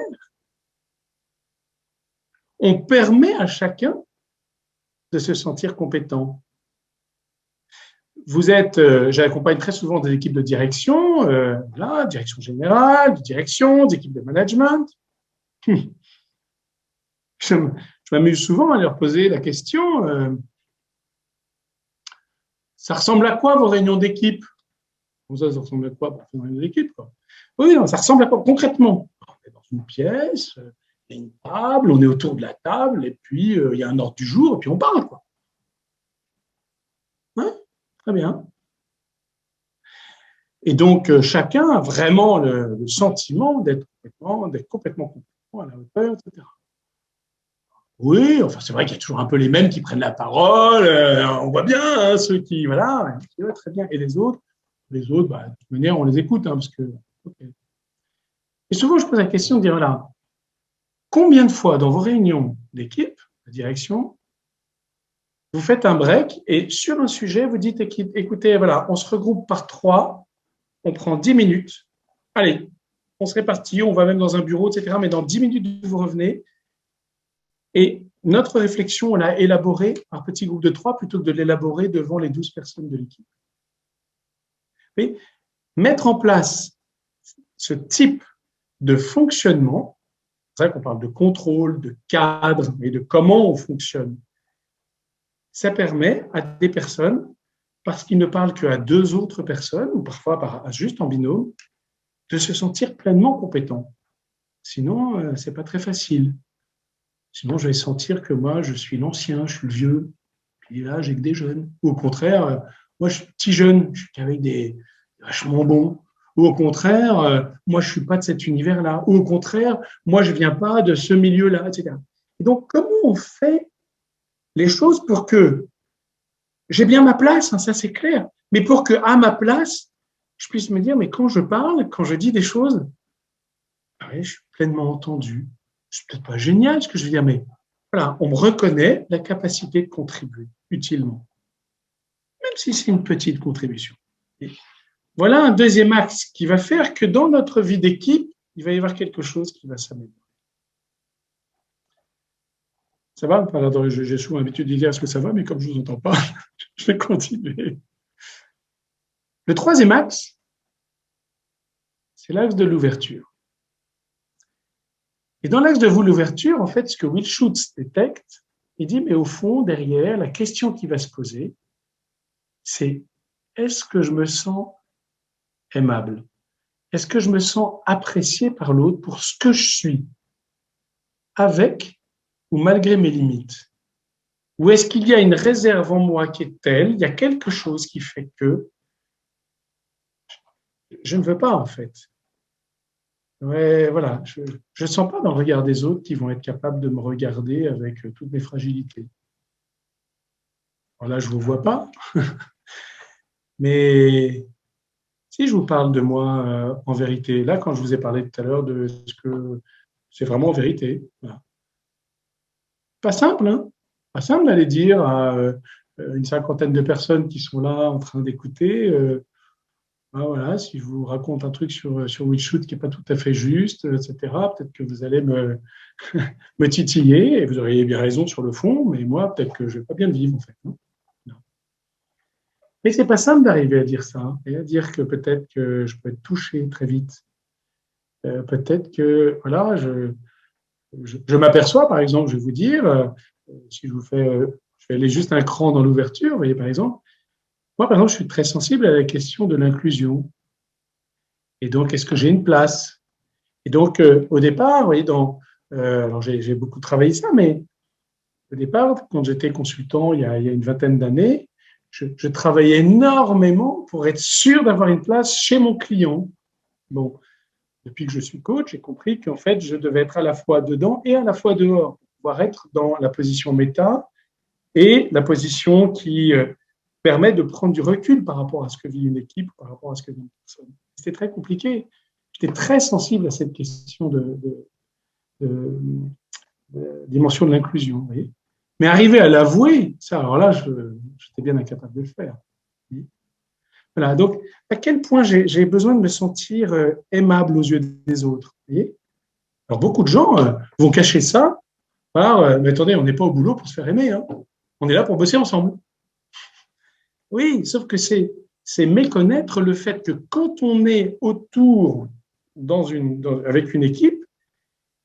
on permet à chacun de se sentir compétent. J'accompagne très souvent des équipes de direction, direction générale, de direction, des équipes de management. Je m'amuse souvent à leur poser la question, ça ressemble à quoi vos réunions d'équipe? Ça ressemble à quoi pour faire une réunion d'équipe? Oui, non, ça ressemble à quoi concrètement? On est dans une pièce, il y a une table, on est autour de la table, et puis il y a un ordre du jour, et puis on parle, quoi. Ouais, très bien. Et donc, chacun a vraiment le sentiment d'être complètement compétent à la hauteur, etc. Oui, enfin, c'est vrai qu'il y a toujours un peu les mêmes qui prennent la parole. On voit bien hein, ceux qui, voilà, ouais, très bien. Et les autres, de toute manière, on les écoute, hein, parce que. Okay. Et souvent, je pose la question de dire, voilà, combien de fois dans vos réunions d'équipe, de direction, vous faites un break et sur un sujet, vous dites, écoutez, voilà, on se regroupe par 3, on prend 10 minutes, allez, on se répartit, on va même dans un bureau, etc. Mais dans 10 minutes, vous revenez. Et notre réflexion, on l'a élaborée par petit groupe de 3 plutôt que de l'élaborer devant les 12 personnes de l'équipe. Mais mettre en place ce type de fonctionnement, c'est vrai qu'on parle de contrôle, de cadre et de comment on fonctionne, ça permet à des personnes, parce qu'ils ne parlent qu'à 2 autres personnes, ou parfois juste en binôme, de se sentir pleinement compétents. Sinon, ce n'est pas très facile. Sinon, je vais sentir que moi, je suis l'ancien, je suis le vieux, puis là, j'ai que des jeunes. Ou au contraire, moi, je suis petit jeune, je suis qu'avec des vachement bons. Ou au contraire, moi, je ne suis pas de cet univers-là. Ou au contraire, moi, je ne viens pas de ce milieu-là, etc. Et donc, comment on fait les choses pour que j'ai bien ma place, hein, ça c'est clair, mais pour que à ma place, je puisse me dire, mais quand je parle, quand je dis des choses, je suis pleinement entendu. C'est peut-être pas génial ce que je veux dire, mais voilà, on me reconnaît la capacité de contribuer utilement, même si c'est une petite contribution. Et voilà un deuxième axe qui va faire que dans notre vie d'équipe, il va y avoir quelque chose qui va s'améliorer. Ça va? Alors, j'ai souvent l'habitude de dire est-ce que ça va, mais comme je ne vous entends pas, je vais continuer. Le troisième axe, c'est l'axe de l'ouverture. Et dans l'axe de l'ouverture, en fait, ce que Will Schutz détecte, il dit, mais au fond, derrière, la question qui va se poser, c'est est-ce que je me sens aimable? Est-ce que je me sens apprécié par l'autre pour ce que je suis, avec ou malgré mes limites? Ou est-ce qu'il y a une réserve en moi qui est telle, il y a quelque chose qui fait que je ne veux pas, en fait. Ouais, voilà, je ne sens pas dans le regard des autres qui vont être capables de me regarder avec toutes mes fragilités. Alors là, je ne vous vois pas, mais si je vous parle de moi en vérité, là, quand je vous ai parlé tout à l'heure de ce que c'est vraiment en vérité, voilà. Pas simple, hein? Pas simple d'aller dire à une cinquantaine de personnes qui sont là en train d'écouter, Voilà, si je vous raconte un truc sur WeShoot qui n'est pas tout à fait juste, etc., peut-être que vous allez me titiller et vous auriez bien raison sur le fond, mais moi, peut-être que je ne vais pas bien le vivre, en fait. Non. Mais ce n'est pas simple d'arriver à dire ça, hein, et à dire que peut-être que je peux être touché très vite. Peut-être que, voilà, je m'aperçois, par exemple, je vais vous dire, si je vais aller juste un cran dans l'ouverture, vous voyez, par exemple, moi, par exemple, je suis très sensible à la question de l'inclusion. Et donc, est-ce que j'ai une place? Et donc, au départ, vous voyez, alors j'ai beaucoup travaillé ça, mais au départ, quand j'étais consultant il y a une vingtaine d'années, je travaillais énormément pour être sûr d'avoir une place chez mon client. Bon, depuis que je suis coach, j'ai compris qu'en fait, je devais être à la fois dedans et à la fois dehors, pour pouvoir être dans la position méta et la position qui permet de prendre du recul par rapport à ce que vit une équipe, par rapport à ce que vit une personne. C'était très compliqué. J'étais très sensible à cette question de dimension de l'inclusion. Vous voyez. Mais arriver à l'avouer, ça, alors là, j'étais bien incapable de le faire. Voilà, donc, à quel point j'ai besoin de me sentir aimable aux yeux des autres. Vous voyez. Alors, beaucoup de gens vont cacher ça par mais attendez, on n'est pas au boulot pour se faire aimer. Hein. On est là pour bosser ensemble. Oui, sauf que c'est méconnaître le fait que quand on est autour avec une équipe,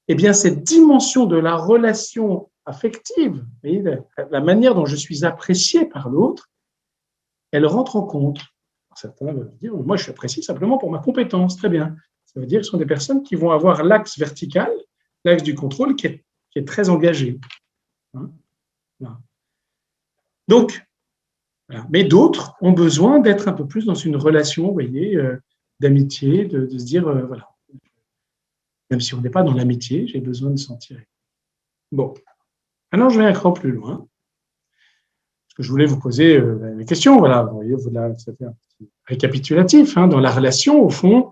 eh bien, cette dimension de la relation affective, vous voyez, la manière dont je suis apprécié par l'autre, elle rentre en compte. Certains vont dire, moi, je suis apprécié simplement pour ma compétence. Très bien. Ça veut dire que ce sont des personnes qui vont avoir l'axe vertical, l'axe du contrôle, qui est très engagé. Hein, voilà. Donc, voilà. Mais d'autres ont besoin d'être un peu plus dans une relation, vous voyez, d'amitié, de se dire, voilà, même si on n'est pas dans l'amitié, j'ai besoin de sentir. Bon, maintenant je vais un cran plus loin, parce que je voulais vous poser des questions. Voilà, vous voyez, ça fait un petit récapitulatif. Hein, dans la relation, au fond,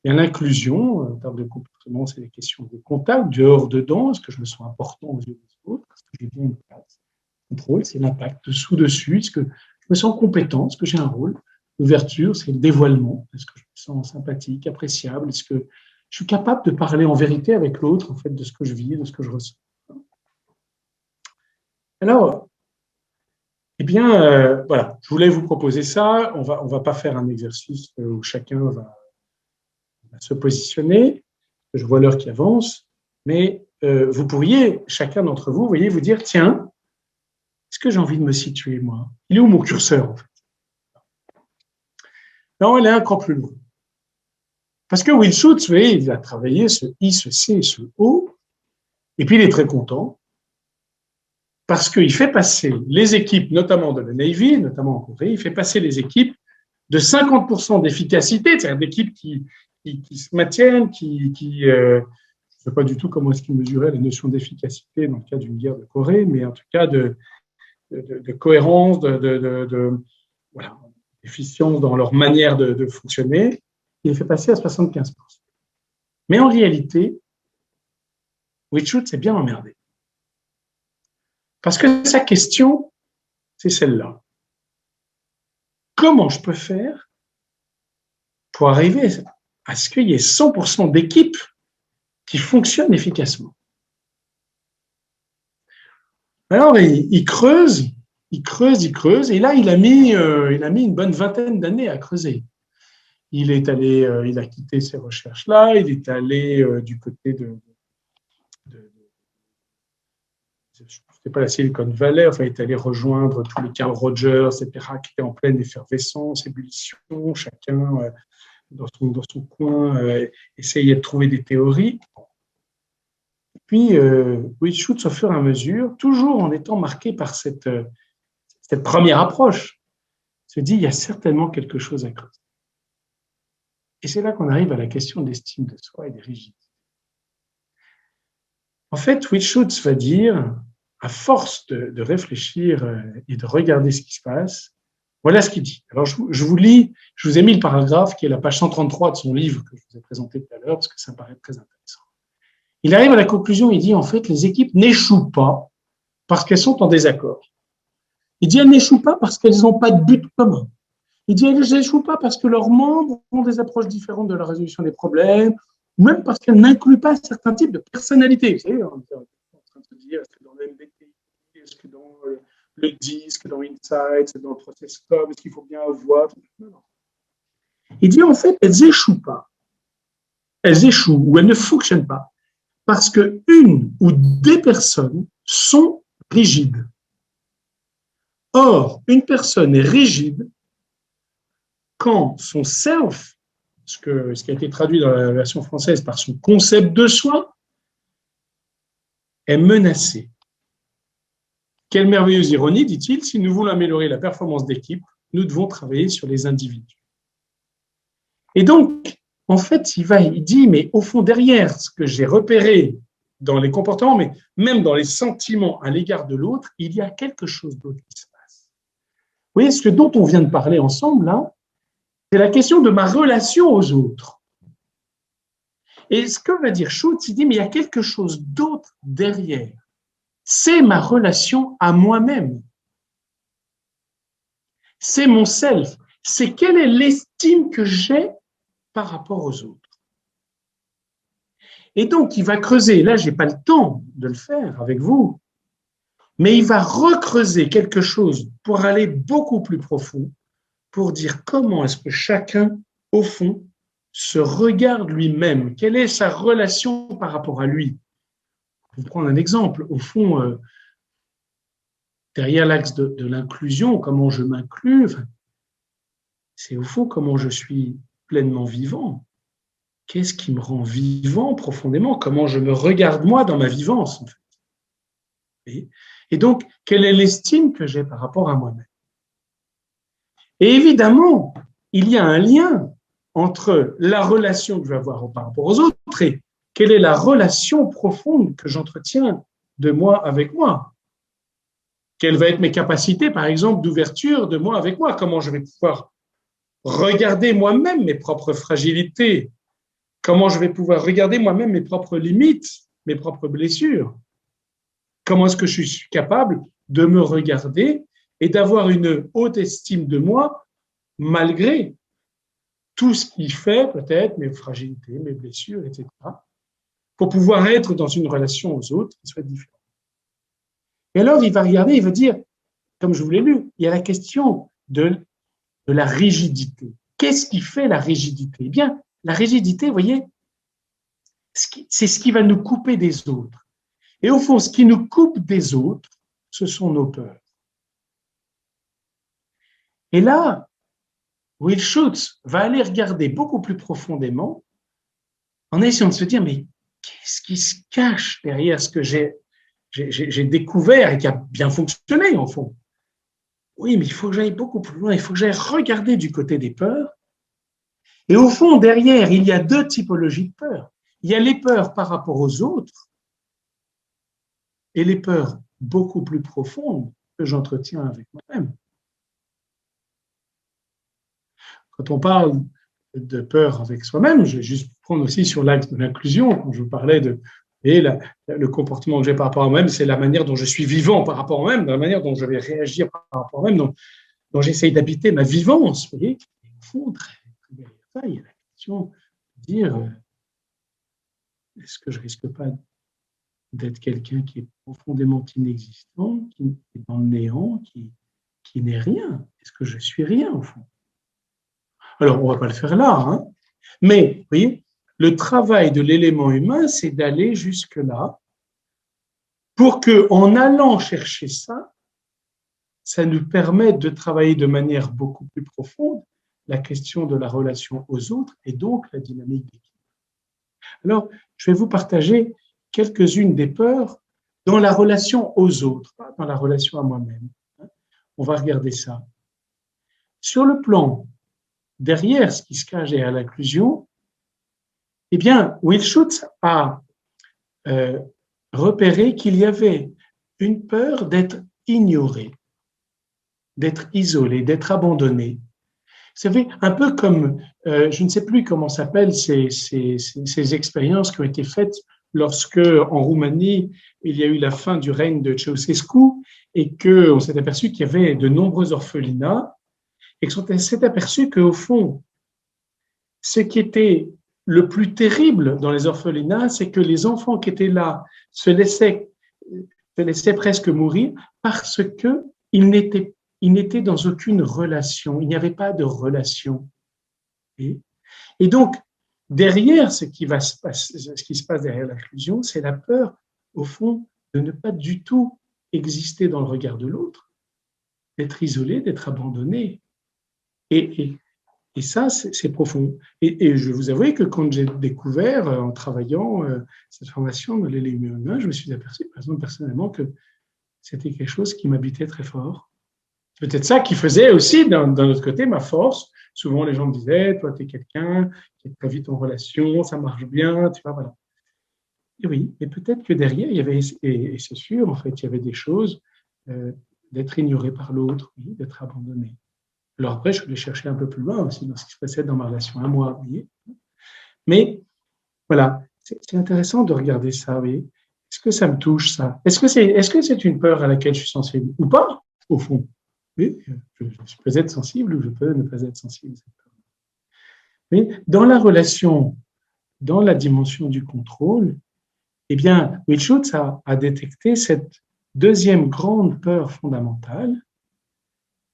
il y a l'inclusion. En termes de comportement, c'est des questions de contact, dehors, dedans. Est-ce que je me sens important aux yeux des autres? Est-ce que j'ai bien une place? Contrôle, c'est l'impact, dessous, dessus. Est-ce que je me sens compétent? Est-ce que j'ai un rôle? L'ouverture, c'est le dévoilement. Est-ce que je me sens sympathique, appréciable? Est-ce que je suis capable de parler en vérité avec l'autre, en fait, de ce que je vis, de ce que je ressens? Alors, eh bien, voilà, je voulais vous proposer ça. On va pas faire un exercice où chacun va se positionner. Je vois l'heure qui avance, mais vous pourriez, chacun d'entre vous, voyez, vous dire, tiens, est-ce que j'ai envie de me situer, moi? Il est où mon curseur, en fait? Non, elle est un cran plus loin. Parce que Will Schutz, vous voyez, il a travaillé ce I, ce C, ce O, et puis il est très content, parce qu'il fait passer les équipes, notamment de la Navy, notamment en Corée, il fait passer les équipes de 50% d'efficacité, c'est-à-dire d'équipes qui se maintiennent, je ne sais pas du tout comment est-ce qu'ils mesuraient la notion d'efficacité dans le cas d'une guerre de Corée, mais en tout cas de cohérence, voilà, d'efficience dans leur manière de fonctionner, il fait passer à 75%. Mais en réalité, Wichut s'est bien emmerdé. Parce que sa question, c'est celle-là. Comment je peux faire pour arriver à ce qu'il y ait 100% d'équipes qui fonctionnent efficacement? Alors, il creuse, et là, il a mis une bonne vingtaine d'années à creuser. Il a quitté ces recherches-là, il est allé du côté c'était pas la Silicon Valley, enfin, il est allé rejoindre tous les Carl Rogers, etc., qui étaient en pleine effervescence, ébullition, chacun dans son coin essayait de trouver des théories. Puis, Wichut, au fur et à mesure, toujours en étant marqué par cette première approche, se dit, il y a certainement quelque chose à creuser. Et c'est là qu'on arrive à la question de l'estime de soi et des rigidités. En fait, Wichut va dire, à force de réfléchir et de regarder ce qui se passe, voilà ce qu'il dit. Alors, je vous lis, je vous ai mis le paragraphe qui est la page 133 de son livre que je vous ai présenté tout à l'heure, parce que ça me paraît très intéressant. Il arrive à la conclusion, il dit, en fait, les équipes n'échouent pas parce qu'elles sont en désaccord. Il dit, elles n'échouent pas parce qu'elles n'ont pas de but commun. Il dit elles n'échouent pas parce que leurs membres ont des approches différentes de la résolution des problèmes, ou même parce qu'elles n'incluent pas certains types de personnalités. Vous savez, on est en train de se dire, est-ce que dans le MBTI, est-ce que dans le DISC, dans Insight, dans le process COB, est-ce qu'il faut bien avoir? Non. Il dit en fait, elles n'échouent pas. Elles échouent ou elles ne fonctionnent pas parce que une ou des personnes sont rigides. Or, une personne est rigide quand son self, ce qui a été traduit dans la version française par son concept de soi, est menacé. Quelle merveilleuse ironie, dit-il, si nous voulons améliorer la performance d'équipe, nous devons travailler sur les individus. Et donc, en fait, il dit, mais au fond, derrière ce que j'ai repéré dans les comportements, mais même dans les sentiments à l'égard de l'autre, il y a quelque chose d'autre qui se passe. Vous voyez, ce dont on vient de parler ensemble, là, c'est la question de ma relation aux autres. Et ce que va dire Schutz, il dit, mais il y a quelque chose d'autre derrière. C'est ma relation à moi-même. C'est mon self. C'est quelle est l'estime que j'ai par rapport aux autres. Et donc, il va creuser, là, je n'ai pas le temps de le faire avec vous, mais il va recreuser quelque chose pour aller beaucoup plus profond, pour dire comment est-ce que chacun, au fond, se regarde lui-même. Quelle est sa relation par rapport à lui? Je vais prendre un exemple. Au fond, derrière l'axe de l'inclusion, comment je m'inclus, c'est au fond comment je suis pleinement vivant. Qu'est-ce qui me rend vivant profondément? Comment je me regarde moi dans ma vivance, en fait. Et donc, quelle est l'estime que j'ai par rapport à moi-même? Et évidemment, il y a un lien entre la relation que je vais avoir par rapport aux autres et quelle est la relation profonde que j'entretiens de moi avec moi. Quelles vont être mes capacités, par exemple, d'ouverture de moi avec moi? Comment je vais pouvoir regarder moi-même mes propres fragilités? Comment je vais pouvoir regarder moi-même mes propres limites, mes propres blessures? Comment est-ce que je suis capable de me regarder et d'avoir une haute estime de moi malgré tout ce qui fait peut-être mes fragilités, mes blessures, etc., pour pouvoir être dans une relation aux autres qui soit différente. Et alors, il va regarder, il va dire, comme je vous l'ai lu, il y a la question de la rigidité. Qu'est-ce qui fait la rigidité? Eh bien, la rigidité, vous voyez, c'est ce qui va nous couper des autres. Et au fond, ce qui nous coupe des autres, ce sont nos peurs. Et là, Will Schutz va aller regarder beaucoup plus profondément en essayant de se dire, mais qu'est-ce qui se cache derrière ce que j'ai découvert et qui a bien fonctionné, en fond? Oui, mais il faut que j'aille beaucoup plus loin, il faut que j'aille regarder du côté des peurs. Et au fond, derrière, il y a deux typologies de peurs. Il y a les peurs par rapport aux autres et les peurs beaucoup plus profondes que j'entretiens avec moi-même. Quand on parle de peur avec soi-même, je vais juste prendre aussi sur l'axe de l'inclusion, quand je vous parlais de le comportement que j'ai par rapport à moi-même, c'est la manière dont je suis vivant par rapport à moi-même, la manière dont je vais réagir par rapport à moi-même, dont j'essaye d'habiter ma vivance. Vous voyez, au fond, il y a la question de dire, est-ce que je risque pas d'être quelqu'un qui est profondément inexistant, qui est dans le néant, qui n'est rien? Est-ce que je suis rien, au fond? Alors, on ne va pas le faire là, hein, mais, vous voyez, le travail de l'élément humain, c'est d'aller jusque-là pour qu'en allant chercher ça, ça nous permette de travailler de manière beaucoup plus profonde la question de la relation aux autres et donc la dynamique d'équipe. Alors, je vais vous partager quelques-unes des peurs dans la relation aux autres, pas dans la relation à moi-même. On va regarder ça. Sur le plan derrière ce qui se cache derrière l'inclusion, eh bien, Will Schutz a repéré qu'il y avait une peur d'être ignoré, d'être isolé, d'être abandonné. Vous savez, un peu comme, je ne sais plus comment s'appellent ces expériences qui ont été faites lorsque, en Roumanie, il y a eu la fin du règne de Ceausescu et qu'on s'est aperçu qu'il y avait de nombreux orphelinats. et qu'on s'est aperçu qu'au fond, ce qui était le plus terrible dans les orphelinats, c'est que les enfants qui étaient là se laissaient presque mourir parce qu'ils n'étaient dans aucune relation. Il n'y avait pas de relation. Et donc, derrière ce qui se passe derrière l'inclusion, c'est la peur, au fond, de ne pas du tout exister dans le regard de l'autre, d'être isolé, d'être abandonné. Et ça, c'est profond. Et je vous avoue que quand j'ai découvert, en travaillant cette formation dans l'élément humain, je me suis aperçu, par exemple, personnellement, que c'était quelque chose qui m'habitait très fort. C'est peut-être ça qui faisait aussi, d'un autre côté, ma force. Souvent, les gens me disaient, toi, tu es quelqu'un qui est très vite en relation, ça marche bien, tu vois, voilà. Et oui, mais peut-être que derrière, il y avait, et c'est sûr, en fait, il y avait des choses d'être ignoré par l'autre, oui, d'être abandonné. Alors après, je voulais chercher un peu plus loin aussi dans ce qui se passait dans ma relation à moi, vous voyez. Mais voilà, c'est intéressant de regarder ça, oui. Est-ce que ça me touche, ça? Est-ce que c'est une peur à laquelle je suis sensible ou pas, au fond? Oui, je peux être sensible ou je peux ne pas être sensible. Oui, dans la relation, dans la dimension du contrôle, eh bien, Will Schutz a détecté cette deuxième grande peur fondamentale,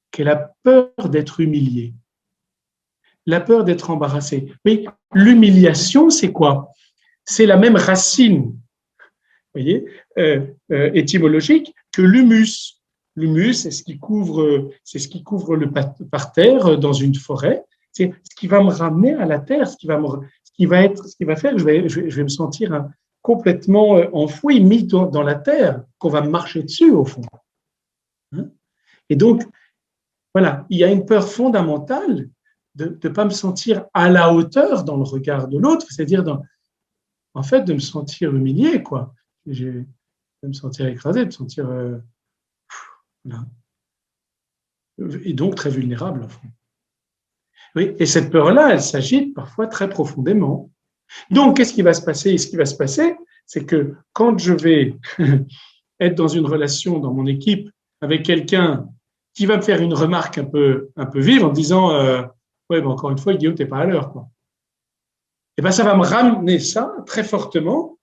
qui est la peur d'être humilié, la peur d'être embarrassé. Mais l'humiliation, c'est quoi? C'est la même racine, vous voyez, étymologique que l'humus. L'humus, c'est ce qui couvre le parterre dans une forêt. C'est ce qui va me ramener à la terre, ce qui va faire que je vais me sentir complètement enfoui, mis dans la terre, qu'on va marcher dessus au fond. Et donc, voilà, il y a une peur fondamentale de ne pas me sentir à la hauteur dans le regard de l'autre, c'est-à-dire en fait de me sentir humilié, quoi. De me sentir écrasé, de me sentir voilà. Et donc très vulnérable, au fond. Oui, et cette peur-là, elle s'agite parfois très profondément. Donc, qu'est-ce qui va se passer? Et ce qui va se passer, c'est que quand je vais être dans une relation, dans mon équipe, avec quelqu'un qui va me faire une remarque un peu vive en disant ouais, ben encore une fois, Guillaume, t'es pas à l'heure, quoi. Et ben ça va me ramener ça très fortement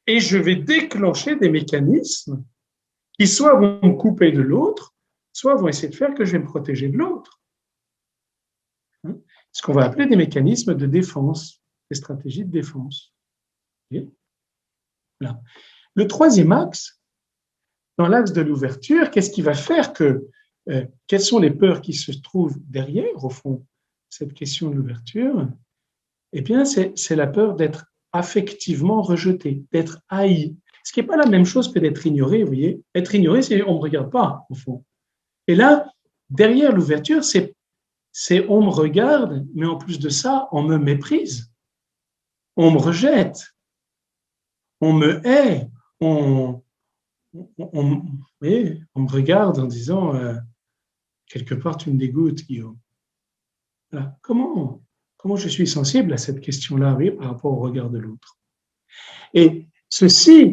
et je vais déclencher des mécanismes qui soit vont me couper de l'autre, soit vont essayer de faire que je vais me protéger de l'autre. Ce qu'on va appeler des mécanismes de défense, des stratégies de défense. Okay. Voilà. Le troisième axe, dans l'axe de l'ouverture, qu'est-ce qui va faire que quelles sont les peurs qui se trouvent derrière, au fond, cette question de l'ouverture? Eh bien, c'est la peur d'être affectivement rejeté, d'être haï. Ce qui n'est pas la même chose que d'être ignoré, vous voyez. Être ignoré, c'est on ne me regarde pas, au fond. Et là, derrière l'ouverture, c'est on me regarde, mais en plus de ça, on me méprise, on me rejette, on me hait, on me regarde en disant quelque part, tu me dégoûtes, Guillaume. Voilà. Comment je suis sensible à cette question-là, oui, par rapport au regard de l'autre. Et ce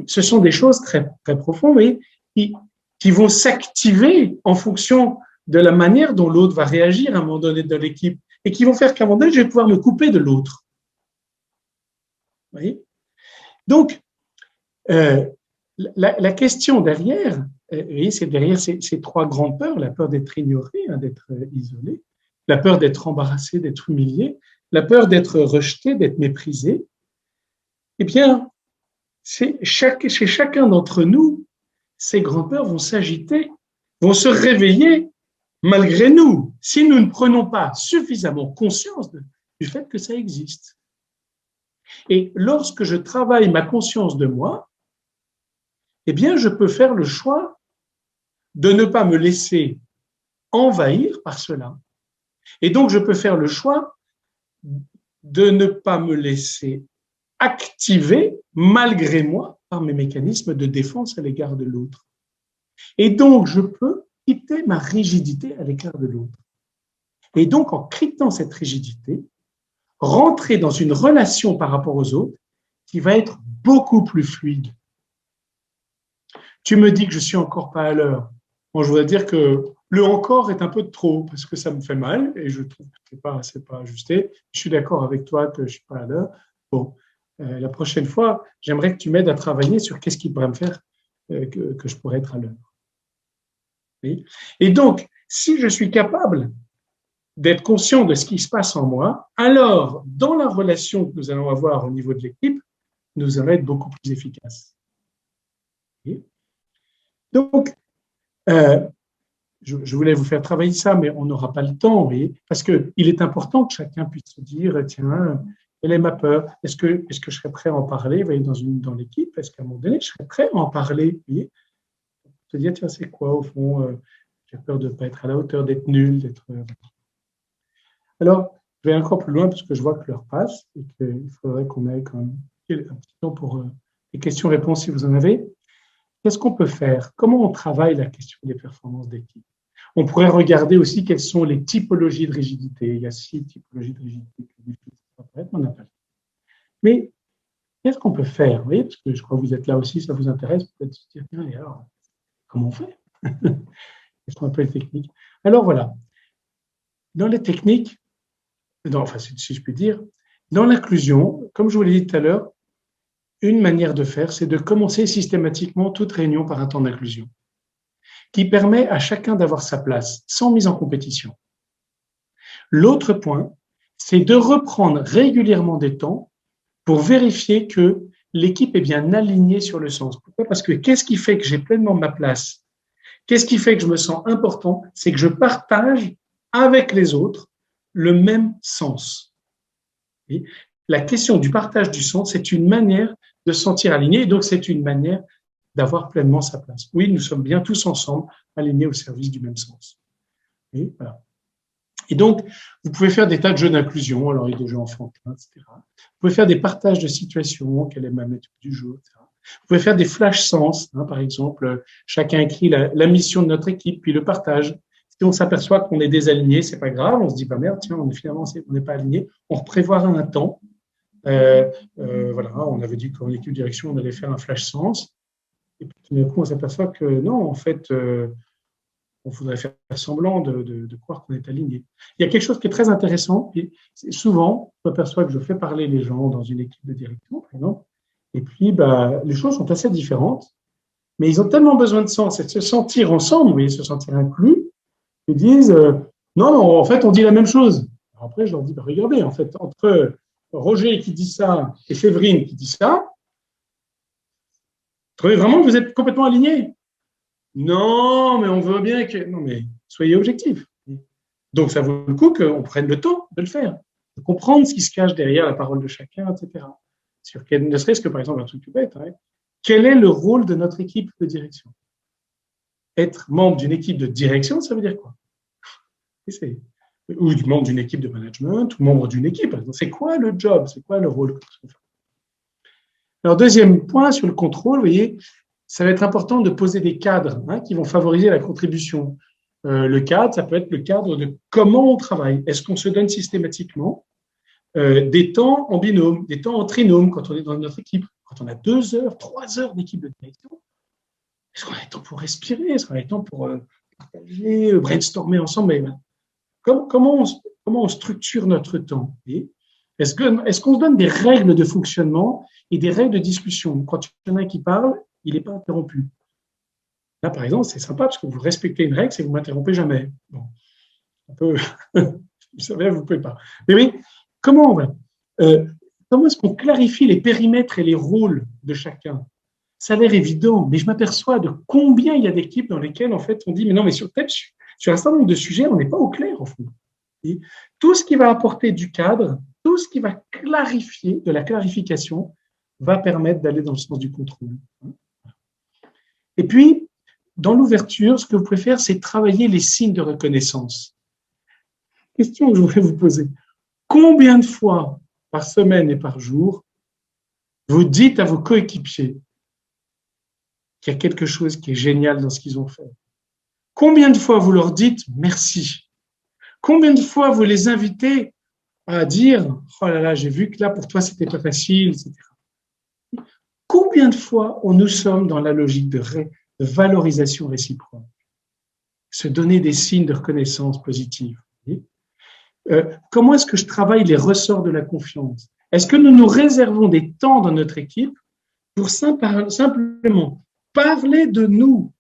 sont des choses très, très profondes, oui, qui vont s'activer en fonction de la manière dont l'autre va réagir à un moment donné de l'équipe et qui vont faire qu'à un moment donné, je vais pouvoir me couper de l'autre. Vous voyez? Donc, la question derrière, c'est derrière ces trois grandes peurs, la peur d'être ignoré, d'être isolé, la peur d'être embarrassé, d'être humilié, la peur d'être rejeté, d'être méprisé. Eh bien, chez chacun d'entre nous, ces grandes peurs vont s'agiter, vont se réveiller malgré nous, si nous ne prenons pas suffisamment conscience du fait que ça existe. Et lorsque je travaille ma conscience de moi, eh bien, je peux faire le choix de ne pas me laisser envahir par cela. Et donc, je peux faire le choix de ne pas me laisser activer, malgré moi, par mes mécanismes de défense à l'égard de l'autre. Et donc, je peux quitter ma rigidité à l'égard de l'autre. Et donc, en quittant cette rigidité, rentrer dans une relation par rapport aux autres qui va être beaucoup plus fluide. Tu me dis que je suis encore pas à l'heure. Bon, je voudrais dire que Le encore est un peu de trop parce que ça me fait mal et je trouve que c'est pas ajusté. Je suis d'accord avec toi que je suis pas à l'heure. Bon, la prochaine fois, j'aimerais que tu m'aides à travailler sur qu'est-ce qui pourrait me faire que je pourrais être à l'heure. Oui. Et donc, si je suis capable d'être conscient de ce qui se passe en moi, alors, dans la relation que nous allons avoir au niveau de l'équipe, nous allons être beaucoup plus efficaces. Oui. Donc, je voulais vous faire travailler ça, mais on n'aura pas le temps, oui, parce qu'il est important que chacun puisse se dire, tiens, quelle est ma peur? Est-ce que je serais prêt à en parler, vous voyez, dans l'équipe? Est-ce qu'à un moment donné, je serais prêt à en parler, oui? Se dire, tiens, c'est quoi, au fond, j'ai peur de ne pas être à la hauteur, d'être nul, d'être… Alors, je vais encore plus loin parce que je vois que l'heure passe et qu'il faudrait qu'on ait quand même un petit temps pour les questions-réponses si vous en avez. Qu'est-ce qu'on peut faire? Comment on travaille la question des performances d'équipe? On pourrait regarder aussi quelles sont les typologies de rigidité. Il y a 6 typologies de rigidité. Mais qu'est-ce qu'on peut faire? Vous voyez, parce que je crois que vous êtes là aussi, ça vous intéresse, peut-être se dire, tiens, et alors, comment on fait? Quelles sont un peu les techniques? Alors voilà, dans les techniques, enfin, si je puis dire, dans l'inclusion, comme je vous l'ai dit tout à l'heure, une manière de faire, c'est de commencer systématiquement toute réunion par un temps d'inclusion, qui permet à chacun d'avoir sa place, sans mise en compétition. L'autre point, c'est de reprendre régulièrement des temps pour vérifier que l'équipe est bien alignée sur le sens. Pourquoi? Parce que qu'est-ce qui fait que j'ai pleinement ma place? Qu'est-ce qui fait que je me sens important? C'est que je partage avec les autres le même sens. Et la question du partage du sens, c'est une manière de se sentir aligné, et donc c'est une manière d'avoir pleinement sa place. Oui, nous sommes bien tous ensemble alignés au service du même sens. Et voilà. Et donc, vous pouvez faire des tas de jeux d'inclusion, alors il y a des jeux enfantins, etc. Vous pouvez faire des partages de situations, quelle est ma méthode du jour, etc. Vous pouvez faire des flash sens, par exemple, chacun écrit la mission de notre équipe, puis le partage. Si on s'aperçoit qu'on est désaligné, c'est pas grave, on se dit, bah merde, tiens, finalement, on n'est pas aligné, on reprévoit un temps. Voilà, on avait dit qu'en équipe de direction, on allait faire un flash sens. Et puis tout d'un coup, on s'aperçoit que non, en fait, on voudrait faire semblant de croire qu'on est aligné. Il y a quelque chose qui est très intéressant. Et souvent, je m'aperçois que je fais parler les gens dans une équipe de direction, par exemple, et puis les choses sont assez différentes, mais ils ont tellement besoin de sens et de se sentir ensemble, oui, se sentir inclus, ils disent non, en fait, on dit la même chose. Alors après, je leur dis regardez, en fait, entre Roger qui dit ça et Séverine qui dit ça, vous trouvez vraiment que vous êtes complètement alignés? Non, mais on veut bien que… Non, mais soyez objectifs. Donc, ça vaut le coup qu'on prenne le temps de le faire, de comprendre ce qui se cache derrière la parole de chacun, etc. Ne serait-ce que, par exemple, un truc tout bête, quel est le rôle de notre équipe de direction? Être membre d'une équipe de direction, ça veut dire quoi? Ou membre d'une équipe de management, ou membre d'une équipe. C'est quoi le job? C'est quoi le rôle? Alors, deuxième point sur le contrôle, vous voyez, ça va être important de poser des cadres qui vont favoriser la contribution. Le cadre, ça peut être le cadre de comment on travaille. Est-ce qu'on se donne systématiquement des temps en binôme, des temps en trinôme quand on est dans notre équipe? Quand on a 2 heures, 3 heures d'équipe de direction, est-ce qu'on a le temps pour respirer? Est-ce qu'on a le temps pour partager, brainstormer ensemble? Mais, comment on structure notre temps? Est-ce qu'on se donne des règles de fonctionnement et des règles de discussion? Quand il y en a qui parle, il n'est pas interrompu. Là, par exemple, c'est sympa parce que vous respectez une règle, c'est que vous ne m'interrompez jamais. Bon, un peu, vous savez, vous ne pouvez pas. Mais oui, comment est-ce qu'on clarifie les périmètres et les rôles de chacun? Ça a l'air évident, mais je m'aperçois de combien il y a d'équipes dans lesquelles, en fait, on dit, mais non, mais sur un certain nombre de sujets, on n'est pas au clair, au fond. Et tout ce qui va apporter du cadre, tout ce qui va clarifier, de la clarification, va permettre d'aller dans le sens du contrôle. Et puis, dans l'ouverture, ce que vous pouvez faire, c'est travailler les signes de reconnaissance. Question que je voulais vous poser. Combien de fois par semaine et par jour, vous dites à vos coéquipiers qu'il y a quelque chose qui est génial dans ce qu'ils ont fait? Combien de fois vous leur dites merci? Combien de fois vous les invitez à dire « Oh là là, j'ai vu que là, pour toi, c'était pas facile, etc. » Combien de fois nous sommes dans la logique de valorisation réciproque? se donner des signes de reconnaissance positive. Comment est-ce que je travaille les ressorts de la confiance? Est-ce que nous nous réservons des temps dans notre équipe pour simplement parler de nous,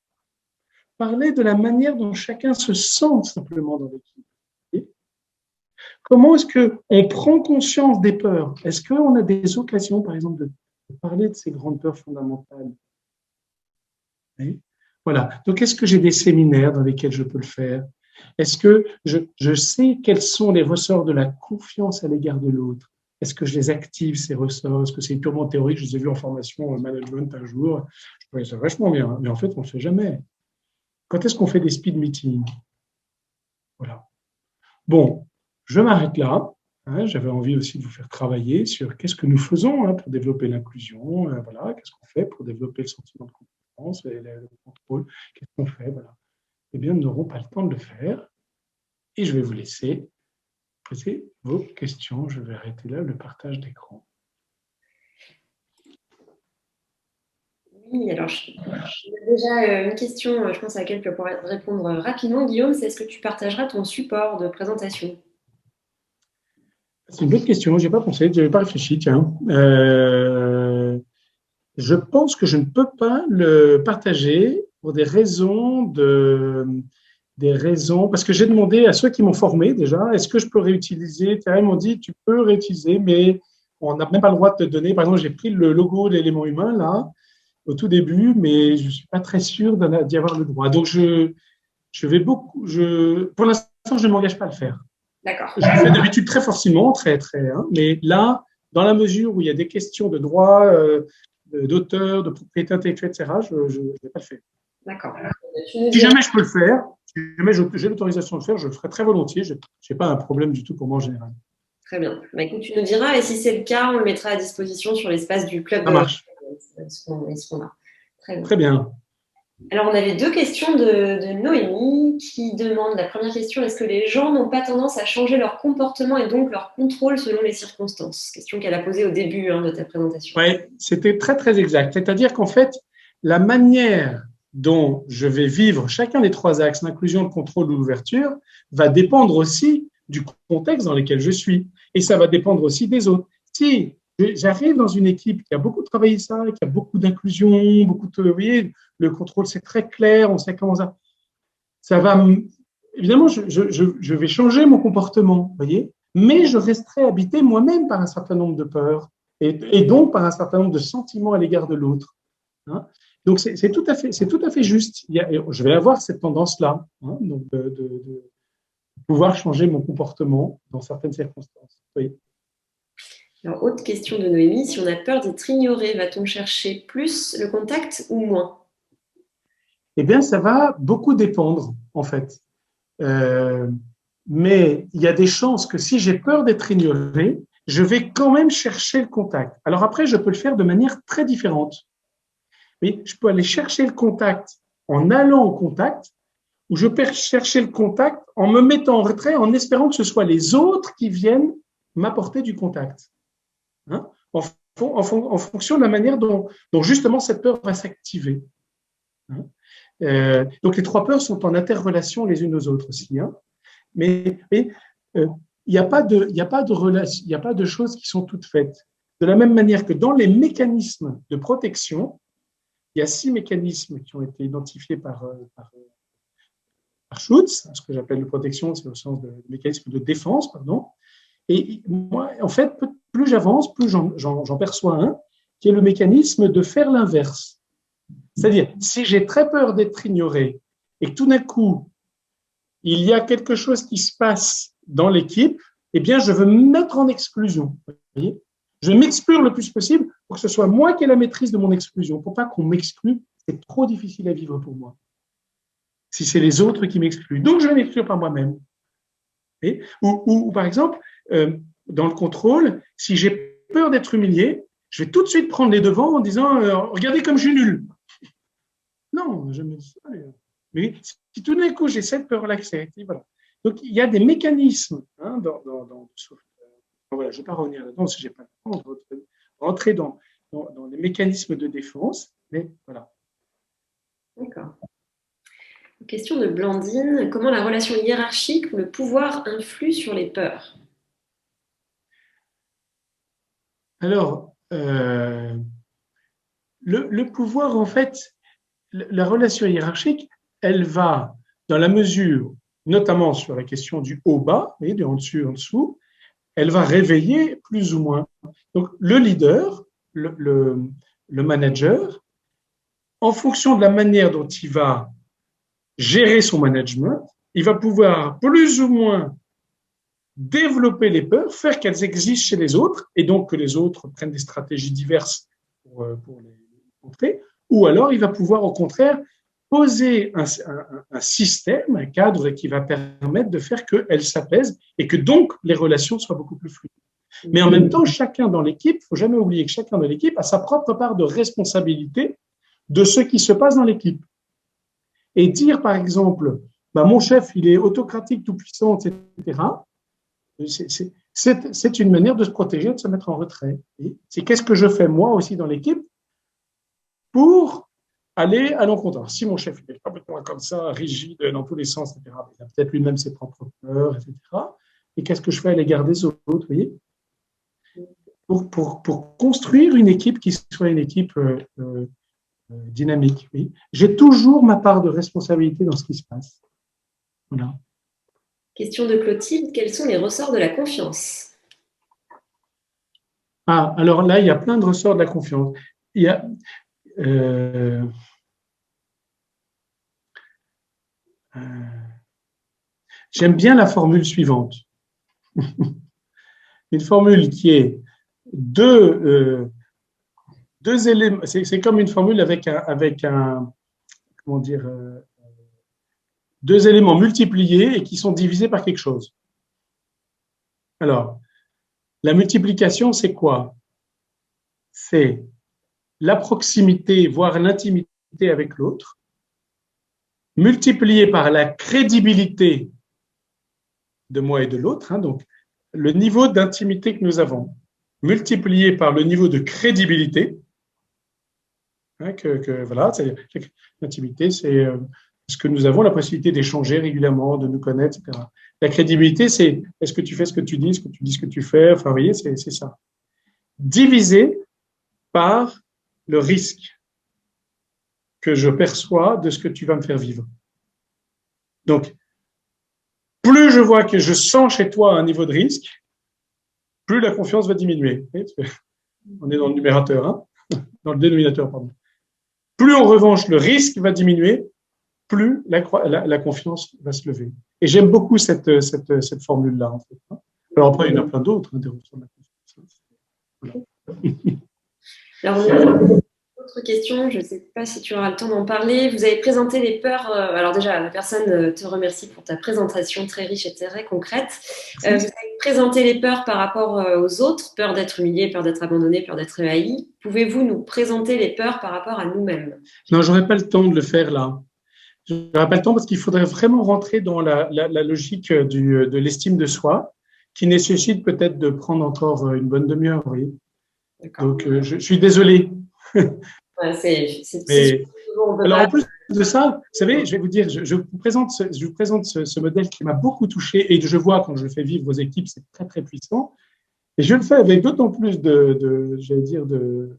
parler de la manière dont chacun se sent simplement dans l'équipe? Comment est-ce qu'on prend conscience des peurs? Est-ce qu'on a des occasions, par exemple, de parler de ces grandes peurs fondamentales? Oui. Voilà. Donc, est-ce que j'ai des séminaires dans lesquels je peux le faire? Est-ce que je sais quels sont les ressorts de la confiance à l'égard de l'autre? Est-ce que je les active, ces ressorts? Est-ce que c'est purement théorique? Je les ai vus en formation en management un jour. Je trouvais ça vachement bien, mais en fait, on ne le fait jamais. Quand est-ce qu'on fait des speed meetings? Voilà. Bon, je m'arrête là. J'avais envie aussi de vous faire travailler sur qu'est-ce que nous faisons pour développer l'inclusion. Voilà, qu'est-ce qu'on fait pour développer le sentiment de compétence et le contrôle? Qu'est-ce qu'on fait? Voilà. Eh bien, nous n'aurons pas le temps de le faire. Et je vais vous laisser poser vos questions. Je vais arrêter là le partage d'écran. Oui, alors j'ai déjà une question, je pense à laquelle tu pourrais répondre rapidement, Guillaume, c'est est-ce que tu partageras ton support de présentation? C'est une bonne question, je n'y ai pas pensé, je n'avais pas réfléchi, tiens. Je pense que je ne peux pas le partager pour des raisons parce que j'ai demandé à ceux qui m'ont formé déjà, est-ce que je peux réutiliser? Ils m'ont dit, tu peux réutiliser, mais on n'a même pas le droit de te donner. Par exemple, j'ai pris le logo de l'élément humain là, au tout début, mais je ne suis pas très sûr d'y avoir le droit. Donc, je vais beaucoup, pour l'instant, je ne m'engage pas à le faire. D'accord. Je le fais d'habitude très forcément, mais là, dans la mesure où il y a des questions de droit, d'auteur, de propriété intellectuelle, etc., je ne vais pas le faire. D'accord. Si jamais je peux le faire, si jamais j'ai l'autorisation de le faire, je le ferai très volontiers. Je n'ai pas un problème du tout pour moi en général. Très bien. Bah, écoute, tu nous diras, et si c'est le cas, on le mettra à disposition sur l'espace du club. Ça marche. Ils seront là. Très bien. Très bien. Alors, on avait deux questions de Noémie qui demande, la première question, est-ce que les gens n'ont pas tendance à changer leur comportement et donc leur contrôle selon les circonstances? Question qu'elle a posée au début de ta présentation. Oui, c'était très, très exact. C'est-à-dire qu'en fait, la manière dont je vais vivre chacun des trois axes, l'inclusion, le contrôle ou l'ouverture, va dépendre aussi du contexte dans lequel je suis. Et ça va dépendre aussi des autres. Si j'arrive dans une équipe qui a beaucoup travaillé ça, qui a beaucoup d'inclusion, beaucoup de, vous voyez, le contrôle, c'est très clair, on sait comment ça va. Évidemment, je vais changer mon comportement, vous voyez, mais je resterai habité moi-même par un certain nombre de peurs et donc par un certain nombre de sentiments à l'égard de l'autre. Hein. Donc, c'est tout à fait juste. Je vais avoir cette tendance-là, donc de pouvoir changer mon comportement dans certaines circonstances. Oui. Alors, autre question de Noémie, si on a peur d'être ignoré, va-t-on chercher plus le contact ou moins? Eh bien, ça va beaucoup dépendre, en fait. Mais il y a des chances que si j'ai peur d'être ignoré, je vais quand même chercher le contact. Alors après, je peux le faire de manière très différente. Oui, je peux aller chercher le contact en allant au contact, ou je peux chercher le contact en me mettant en retrait, en espérant que ce soit les autres qui viennent m'apporter du contact. Hein, en fonction de la manière dont justement cette peur va s'activer. Hein. Donc les trois peurs sont en interrelation les unes aux autres aussi. Hein. Mais il n'y a pas de choses qui sont toutes faites. De la même manière que dans les mécanismes de protection, il y a 6 mécanismes qui ont été identifiés par Schutz. Ce que j'appelle de protection, c'est au sens de mécanisme de défense, pardon. Et moi, en fait, plus j'avance, plus j'en perçois un, qui est le mécanisme de faire l'inverse. C'est-à-dire, si j'ai très peur d'être ignoré et que tout d'un coup, il y a quelque chose qui se passe dans l'équipe, eh bien, je veux me mettre en exclusion. Vous voyez, je m'exclure le plus possible pour que ce soit moi qui ai la maîtrise de mon exclusion. Pour pas qu'on m'exclue, c'est trop difficile à vivre pour moi. Si c'est les autres qui m'excluent. Donc, je vais m'exclure par moi-même. Ou par exemple, dans le contrôle, si j'ai peur d'être humilié, je vais tout de suite prendre les devants en disant regardez comme je suis nul. Non, je me dis ça. Mais si tout d'un coup j'ai cette peur-là, voilà. Donc il y a des mécanismes voilà, je ne vais pas revenir là-dedans parce que je n'ai pas le temps de rentrer dans les mécanismes de défense, mais voilà. D'accord. Question de Blandine. Comment la relation hiérarchique ou le pouvoir influe sur les peurs? Alors, le pouvoir, en fait, la relation hiérarchique, elle va, dans la mesure, notamment sur la question du haut-bas, et de en dessus, en dessous, elle va réveiller plus ou moins. Donc, le leader, le manager, en fonction de la manière dont il va gérer son management, il va pouvoir plus ou moins développer les peurs, faire qu'elles existent chez les autres, et donc que les autres prennent des stratégies diverses pour les contrer, ou alors il va pouvoir au contraire poser un système, un cadre qui va permettre de faire qu'elles s'apaisent et que donc les relations soient beaucoup plus fluides. Mais en même temps, chacun dans l'équipe, il ne faut jamais oublier que chacun dans l'équipe a sa propre part de responsabilité de ce qui se passe dans l'équipe. Et dire, par exemple, bah, mon chef, il est autocratique, tout puissant, etc., c'est une manière de se protéger, de se mettre en retrait. C'est qu'est-ce que je fais moi aussi dans l'équipe pour aller à l'encontre. Alors, si mon chef est complètement comme ça, rigide dans tous les sens, etc., il a peut-être lui-même ses propres peurs, etc. Et qu'est-ce que je fais à l'égard des autres, vous voyez, pour construire une équipe qui soit une équipe dynamique. Oui. J'ai toujours ma part de responsabilité dans ce qui se passe. Voilà. Question de Clotilde. Quels sont les ressorts de la confiance? Ah, alors là, il y a plein de ressorts de la confiance. Il y a, j'aime bien la formule suivante. Une formule qui est deux éléments. C'est comme une formule avec un comment dire, deux éléments multipliés et qui sont divisés par quelque chose. Alors, la multiplication, c'est quoi? C'est la proximité, voire l'intimité avec l'autre, multiplié par la crédibilité de moi et de l'autre, hein, donc le niveau d'intimité que nous avons, multiplié par le niveau de crédibilité, hein, voilà, l'intimité, c'est ce que nous avons la possibilité d'échanger régulièrement, de nous connaître, etc. La crédibilité, c'est est-ce que tu fais ce que tu dis ce que tu fais, enfin, vous voyez, c'est ça. Divisé par le risque que je perçois de ce que tu vas me faire vivre. Donc, plus je vois que je sens chez toi un niveau de risque, plus la confiance va diminuer. On est dans le numérateur, hein, dans le dénominateur, pardon. Plus en revanche le risque va diminuer, plus la confiance va se lever. Et j'aime beaucoup cette formule-là. En fait. Alors après, il y en a plein d'autres, hein, des ressources de la confiance. Voilà. Alors, autre question, je ne sais pas si tu auras le temps d'en parler. Vous avez présenté les peurs. Alors déjà, la personne te remercie pour ta présentation très riche et très concrète. Vous avez présenté les peurs par rapport aux autres, peur d'être humilié, peur d'être abandonné, peur d'être haï. Pouvez-vous nous présenter les peurs par rapport à nous-mêmes? Non, je n'aurais pas le temps de le faire là. Je n'aurai pas le temps parce qu'il faudrait vraiment rentrer dans la logique de l'estime de soi, qui nécessite peut-être de prendre encore une bonne demi-heure. Oui. Donc, je suis désolé. Mais, alors, en plus de ça, vous savez, je vais vous dire, je vous présente ce modèle qui m'a beaucoup touché et je vois quand je fais vivre vos équipes, c'est très, très puissant. Et je le fais avec d'autant plus j'allais dire, de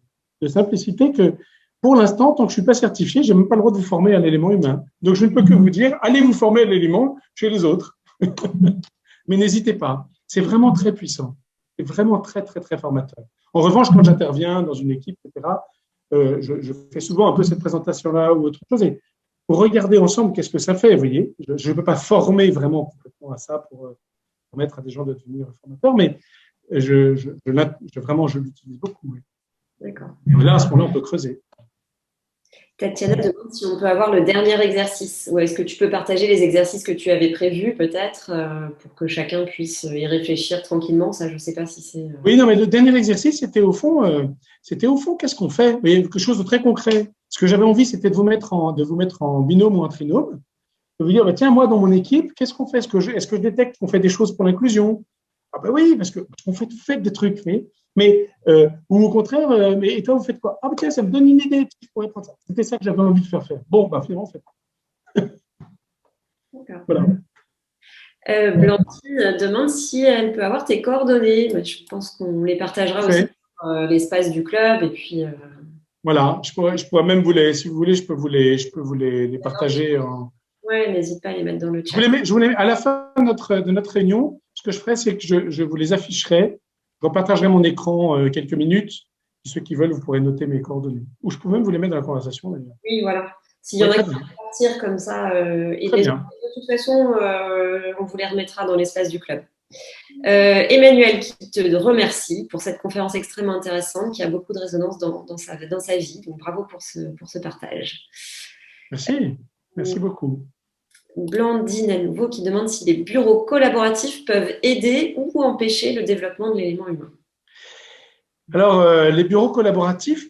simplicité que pour l'instant, tant que je ne suis pas certifié, je n'ai même pas le droit de vous former à l'élément humain. Donc, je ne peux que vous dire, allez vous former à l'élément chez les autres. Mais n'hésitez pas. C'est vraiment très puissant. C'est vraiment très, très, très formateur. En revanche, quand j'interviens dans une équipe, etc., je fais souvent un peu cette présentation-là ou autre chose. Et pour regarder ensemble qu'est-ce que ça fait, vous voyez. Je ne peux pas former vraiment complètement à ça pour permettre à des gens de devenir formateurs, mais vraiment, je l'utilise beaucoup. Oui. D'accord. Et là, à ce moment-là, on peut creuser. Tatiana demande si on peut avoir le dernier exercice. Ou est-ce que tu peux partager les exercices que tu avais prévus, peut-être, pour que chacun puisse y réfléchir tranquillement? Ça, je ne sais pas si c'est… Oui, non, mais le dernier exercice, c'était au fond, qu'est-ce qu'on fait? Il y a quelque chose de très concret. Ce que j'avais envie, c'était de vous mettre en binôme ou en trinôme. De vous dire, bah, tiens, moi, dans mon équipe, qu'est-ce qu'on fait? Est-ce que je détecte qu'on fait des choses pour l'inclusion? Ah ben oui, parce qu'on fait des trucs, mais ou au contraire, mais et toi, vous faites quoi? Ah ben tiens, ça me donne une idée, je pourrais prendre ça. C'était ça que j'avais envie de faire. Bon, ben finalement, on fait pas. Voilà. Blandine demande si elle peut avoir tes coordonnées. Je pense qu'on les partagera aussi sur l'espace du club. Et puis, voilà, je pourrais même si vous voulez, je peux vous les partager. Ouais, n'hésite pas à les mettre dans le chat. Je vous les mets à la fin de notre réunion. Ce que je ferai, c'est que je vous les afficherai. Je repartagerai mon écran quelques minutes. Et ceux qui veulent, vous pourrez noter mes coordonnées. Ou je peux même vous les mettre dans la conversation, d'ailleurs. Oui, voilà. S'il y en a qui vont partir comme ça, et très bien. de toute façon, on vous les remettra dans l'espace du club. Emmanuel qui te remercie pour cette conférence extrêmement intéressante qui a beaucoup de résonance dans sa vie. Donc bravo pour ce partage. Merci beaucoup. Blandine à nouveau qui demande si les bureaux collaboratifs peuvent aider ou empêcher le développement de l'élément humain. Alors, les bureaux collaboratifs,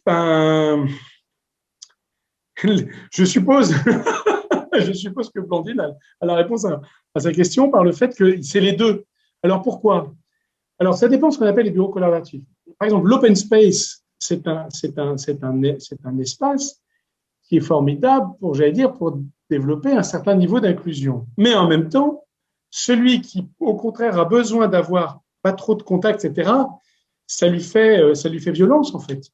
je suppose que Blandine a la réponse à sa question par le fait que c'est les deux. Alors, pourquoi? Alors, ça dépend de ce qu'on appelle les bureaux collaboratifs. Par exemple, l'open space, c'est un espace qui est formidable pour développer un certain niveau d'inclusion. Mais en même temps, celui qui, au contraire, a besoin d'avoir pas trop de contacts, etc., ça lui fait violence, en fait.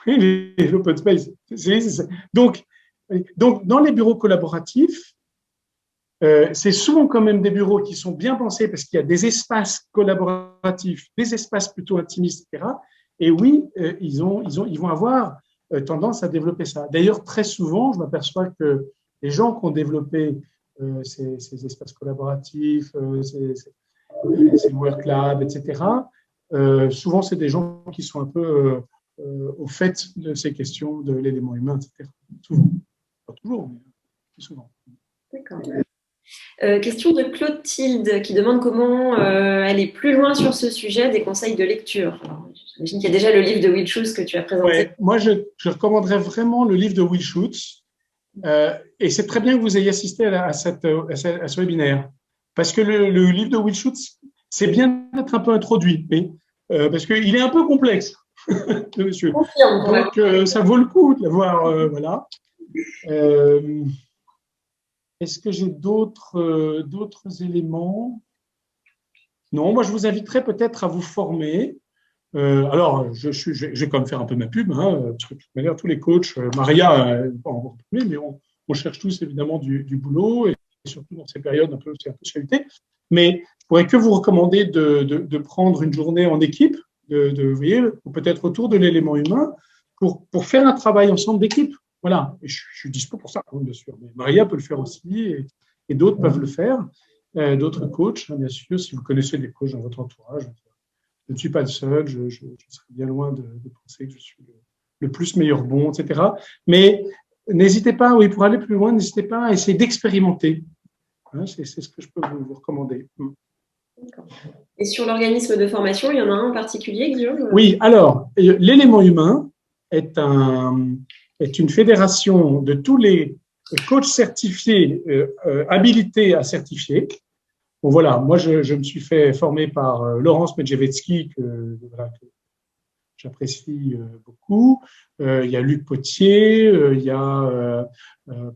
L'open space. Donc, dans les bureaux collaboratifs, c'est souvent quand même des bureaux qui sont bien pensés parce qu'il y a des espaces collaboratifs, des espaces plutôt intimistes, etc. Et oui, ils vont avoir tendance à développer ça. D'ailleurs, très souvent, je m'aperçois que les gens qui ont développé ces espaces collaboratifs, ces work labs, etc., souvent, c'est des gens qui sont un peu au fait de ces questions de l'élément humain, etc. Souvent. Pas toujours, mais souvent. D'accord. Question de Clotilde qui demande comment aller plus loin sur ce sujet, des conseils de lecture. J'imagine qu'il y a déjà le livre de Will Schutz que tu as présenté. Ouais, moi, je recommanderais vraiment le livre de Will Schutz. Et c'est très bien que vous ayez assisté à ce webinaire. Parce que le livre de Will Schutz, c'est bien d'être un peu introduit. Parce qu'il est un peu complexe, le monsieur. Donc, ça vaut le coup de l'avoir. Voilà. Est-ce que j'ai d'autres éléments? Non, moi, je vous inviterais peut-être à vous former. Alors, je vais quand même faire un peu ma pub, parce que de toute manière, tous les coachs, Maria, pas en premier, mais on cherche tous évidemment du boulot, et surtout dans ces périodes c'est un peu chavité. Mais je pourrais que vous recommander de prendre une journée en équipe, vous voyez, ou peut-être autour de l'élément humain, pour faire un travail ensemble d'équipe. Voilà, et je suis dispo pour ça, bien sûr. Mais Maria peut le faire aussi, et d'autres peuvent le faire, d'autres coachs, bien sûr, si vous connaissez des coachs dans votre entourage. Je ne suis pas le seul, je serais bien loin de penser que je suis le plus meilleur bon, etc. Mais n'hésitez pas, oui, pour aller plus loin, n'hésitez pas à essayer d'expérimenter. C'est ce que je peux vous recommander. Et sur l'organisme de formation, il y en a un en particulier, Guillaume? Oui, alors, l'élément humain est une fédération de tous les coachs certifiés, habilités à certifier. Bon, voilà, moi, je me suis fait former par Laurence Medjevetsky, que j'apprécie beaucoup. Il y a Luc Potier, il y a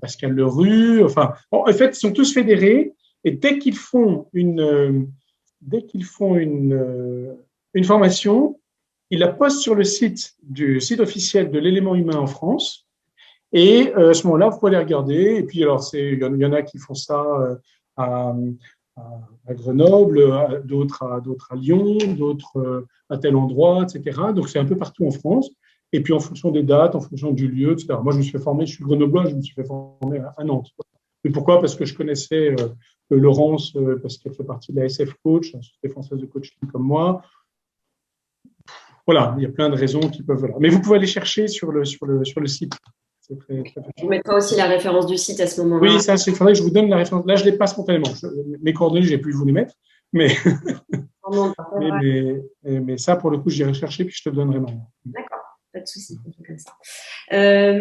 Pascal Lerue. Enfin, en fait, ils sont tous fédérés, et dès qu'ils font une formation, ils la postent sur le site officiel de l'élément humain en France. Et à ce moment-là, vous pouvez les regarder. Et puis, alors, il y en a qui font ça à Grenoble, d'autres à Lyon, d'autres à tel endroit, etc. Donc, c'est un peu partout en France. Et puis, en fonction des dates, en fonction du lieu, etc. Moi, je me suis fait former, je suis grenoblois, je me suis fait former à Nantes. Mais pourquoi? Parce que je connaissais Laurence, parce qu'elle fait partie de la SF Coach, la Société française de coaching comme moi. Voilà, il y a plein de raisons qui peuvent. Voilà. Mais vous pouvez aller chercher sur le site. On mettra aussi la référence du site à ce moment-là. Oui, ça, il faudrait que je vous donne la référence. Là, je ne l'ai pas spontanément. Mes coordonnées, j'ai pu vous les mettre. Mais, mais ça, pour le coup, j'irai chercher puis je te le donnerai maintenant. D'accord, pas de souci. Comme ça.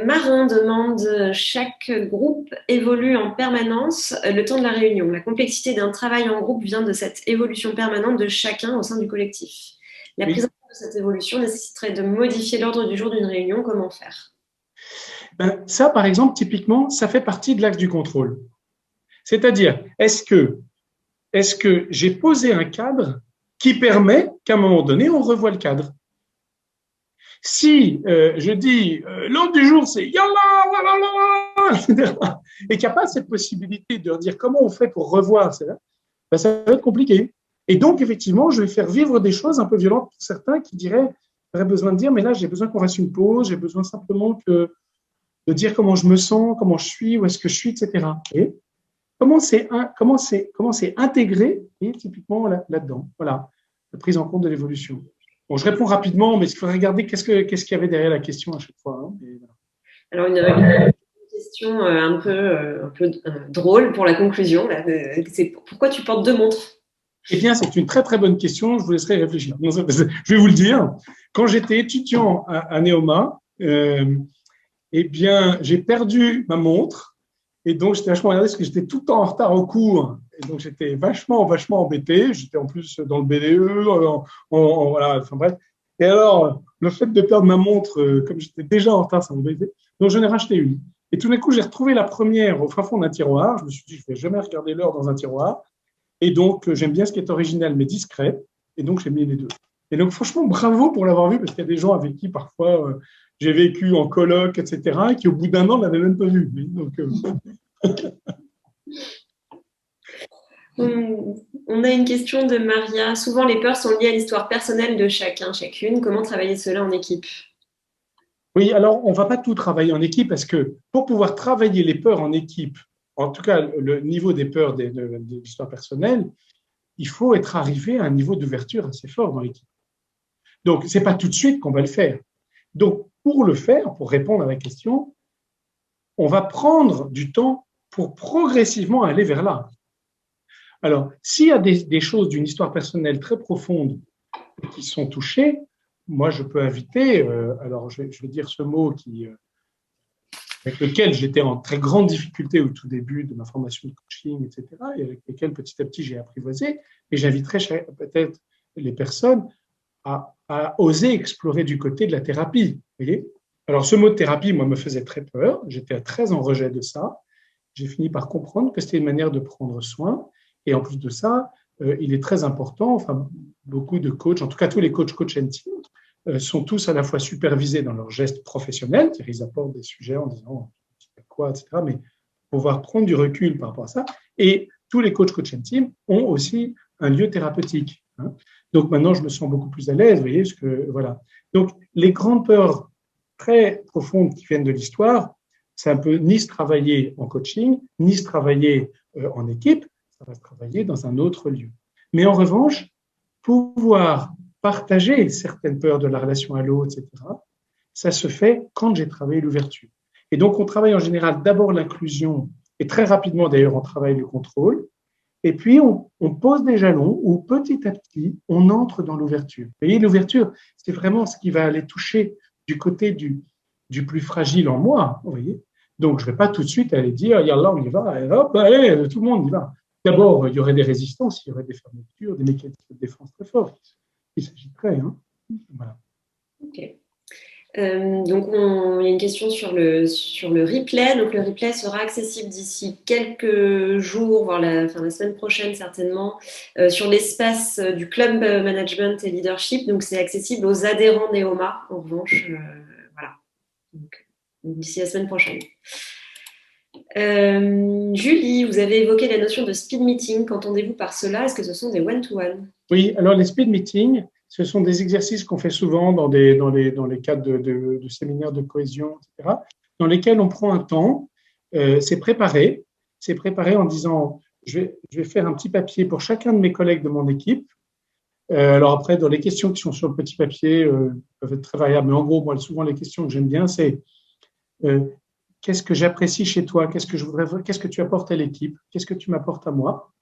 Marin demande, chaque groupe évolue en permanence le temps de la réunion. La complexité d'un travail en groupe vient de cette évolution permanente de chacun au sein du collectif. La prise en compte de cette évolution nécessiterait de modifier l'ordre du jour d'une réunion. Comment faire? Ça, par exemple, typiquement, ça fait partie de l'axe du contrôle. C'est-à-dire, est-ce que j'ai posé un cadre qui permet qu'à un moment donné, on revoie le cadre? Si je dis l'ordre du jour, c'est yallah, etc., et qu'il n'y a pas cette possibilité de dire comment on fait pour revoir cela, ben, ça va être compliqué. Et donc, effectivement, je vais faire vivre des choses un peu violentes pour certains qui auraient besoin de dire, mais là, j'ai besoin qu'on fasse une pause, j'ai besoin simplement de dire comment je me sens, comment je suis, où est-ce que je suis, etc. Et comment c'est intégré, et typiquement là-dedans. Voilà, la prise en compte de l'évolution. Bon, je réponds rapidement, mais il faudrait regarder qu'est-ce qu'il y avait derrière la question à chaque fois. Hein, et voilà. Alors, une question un peu drôle pour la conclusion. Là, c'est pourquoi tu portes 2 montres? Eh bien, c'est une très, très bonne question. Je vous laisserai réfléchir. Je vais vous le dire. Quand j'étais étudiant à Neoma, eh bien, j'ai perdu ma montre. Et donc, j'étais vachement énervé parce que j'étais tout le temps en retard au cours. Et donc, j'étais vachement embêté. J'étais en plus dans le BDE, voilà, enfin bref. Et alors, le fait de perdre ma montre, comme j'étais déjà en retard, ça m'embêtait. Donc, j'en ai racheté une. Et tout d'un coup, j'ai retrouvé la première au fin fond d'un tiroir. Je me suis dit, je ne vais jamais regarder l'heure dans un tiroir. Et donc, j'aime bien ce qui est original, mais discret. Et donc, j'ai mis les deux. Et donc, franchement, bravo pour l'avoir vu, parce qu'il y a des gens avec qui, parfois, j'ai vécu en coloc, etc., et qui, au bout d'un an, ne l'avaient même pas vu. Donc, on a une question de Maria. Souvent, les peurs sont liées à l'histoire personnelle de chacun, chacune. Comment travailler cela en équipe? Oui, alors, on ne va pas tout travailler en équipe, parce que pour pouvoir travailler les peurs en équipe, en tout cas, le niveau des peurs de l'histoire personnelle, il faut être arrivé à un niveau d'ouverture assez fort dans l'équipe. Donc, ce n'est pas tout de suite qu'on va le faire. Donc, pour le faire, pour répondre à la question, on va prendre du temps pour progressivement aller vers là. Alors, s'il y a des choses d'une histoire personnelle très profonde qui sont touchées, moi, je peux inviter, alors je vais dire ce mot avec lequel j'étais en très grande difficulté au tout début de ma formation de coaching, etc., et avec lesquels petit à petit j'ai apprivoisé, et j'inviterai peut-être les personnes à oser explorer du côté de la thérapie. Vous voyez? Alors, ce mot de thérapie, moi, me faisait très peur, j'étais très en rejet de ça. J'ai fini par comprendre que c'était une manière de prendre soin, et en plus de ça, il est très important, enfin, beaucoup de coachs, en tout cas tous les coach and team, sont tous à la fois supervisés dans leurs gestes professionnels, c'est-à-dire ils apportent des sujets en disant quoi, etc., mais pouvoir prendre du recul par rapport à ça. Et tous les coach and team ont aussi un lieu thérapeutique. Hein. Donc maintenant, je me sens beaucoup plus à l'aise, vous voyez, parce que voilà. Donc les grandes peurs très profondes qui viennent de l'histoire, c'est un peu ni se travailler en coaching, ni se travailler en équipe, ça va se travailler dans un autre lieu. Mais en revanche, pouvoir partager certaines peurs de la relation à l'autre, etc., ça se fait quand j'ai travaillé l'ouverture. Et donc, on travaille en général d'abord l'inclusion, et très rapidement d'ailleurs, on travaille le contrôle, et puis on pose des jalons où petit à petit, on entre dans l'ouverture. Vous voyez, l'ouverture, c'est vraiment ce qui va aller toucher du côté du plus fragile en moi, vous voyez. Donc, je ne vais pas tout de suite aller dire, yallah, on y va, et hop, allez, tout le monde y va. D'abord, il y aurait des résistances, il y aurait des fermetures, des mécanismes de défense très forts. Il s'agiterait. Hein. Voilà. Ok. Donc, il y a une question sur le replay. Donc, le replay sera accessible d'ici quelques jours, voire la semaine prochaine certainement, sur l'espace du Club Management et Leadership. Donc, c'est accessible aux adhérents Neoma, en revanche. Voilà. Donc, d'ici la semaine prochaine. Julie, vous avez évoqué la notion de speed meeting. Qu'entendez-vous par cela? Est-ce que ce sont des one-to-one? Oui, alors les speed meetings, ce sont des exercices qu'on fait souvent dans les cadres de séminaires de cohésion, etc., dans lesquels on prend un temps, c'est préparé en disant, je vais faire un petit papier pour chacun de mes collègues de mon équipe. Alors après, dans les questions qui sont sur le petit papier, peuvent être très variables, mais en gros, moi, souvent les questions que j'aime bien, c'est qu'est-ce que j'apprécie chez toi? Qu'est-ce que tu apportes à l'équipe? Qu'est-ce que tu m'apportes à moi?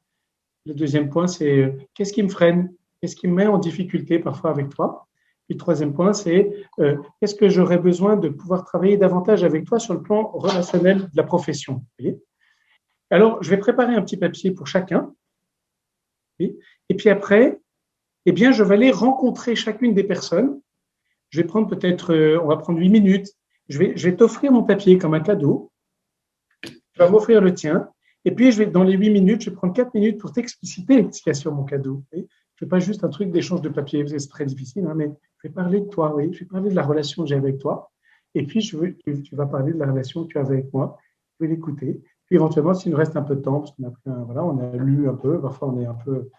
Le deuxième point, c'est qu'est-ce qui me freine? Qu'est-ce qui me met en difficulté parfois avec toi? Et le troisième point, c'est qu'est-ce que j'aurais besoin de pouvoir travailler davantage avec toi sur le plan relationnel de la profession? Vous voyez. Alors, je vais préparer un petit papier pour chacun. Et puis après, eh bien, je vais aller rencontrer chacune des personnes. Je vais prendre peut-être, on va prendre 8 minutes. Je vais t'offrir mon papier comme un cadeau. Tu vas m'offrir le tien. Et puis, dans les 8 minutes, je vais prendre 4 minutes pour t'expliciter ce qu'il y a sur mon cadeau. Je ne fais pas juste un truc d'échange de papier, parce que c'est très difficile, hein, mais je vais parler de toi, oui. Je vais parler de la relation que j'ai avec toi. Et puis, tu vas parler de la relation que tu as avec moi. Je vais l'écouter. Puis, éventuellement, s'il nous reste un peu de temps, parce qu'on a voilà, on a lu un peu, parfois on est un peu.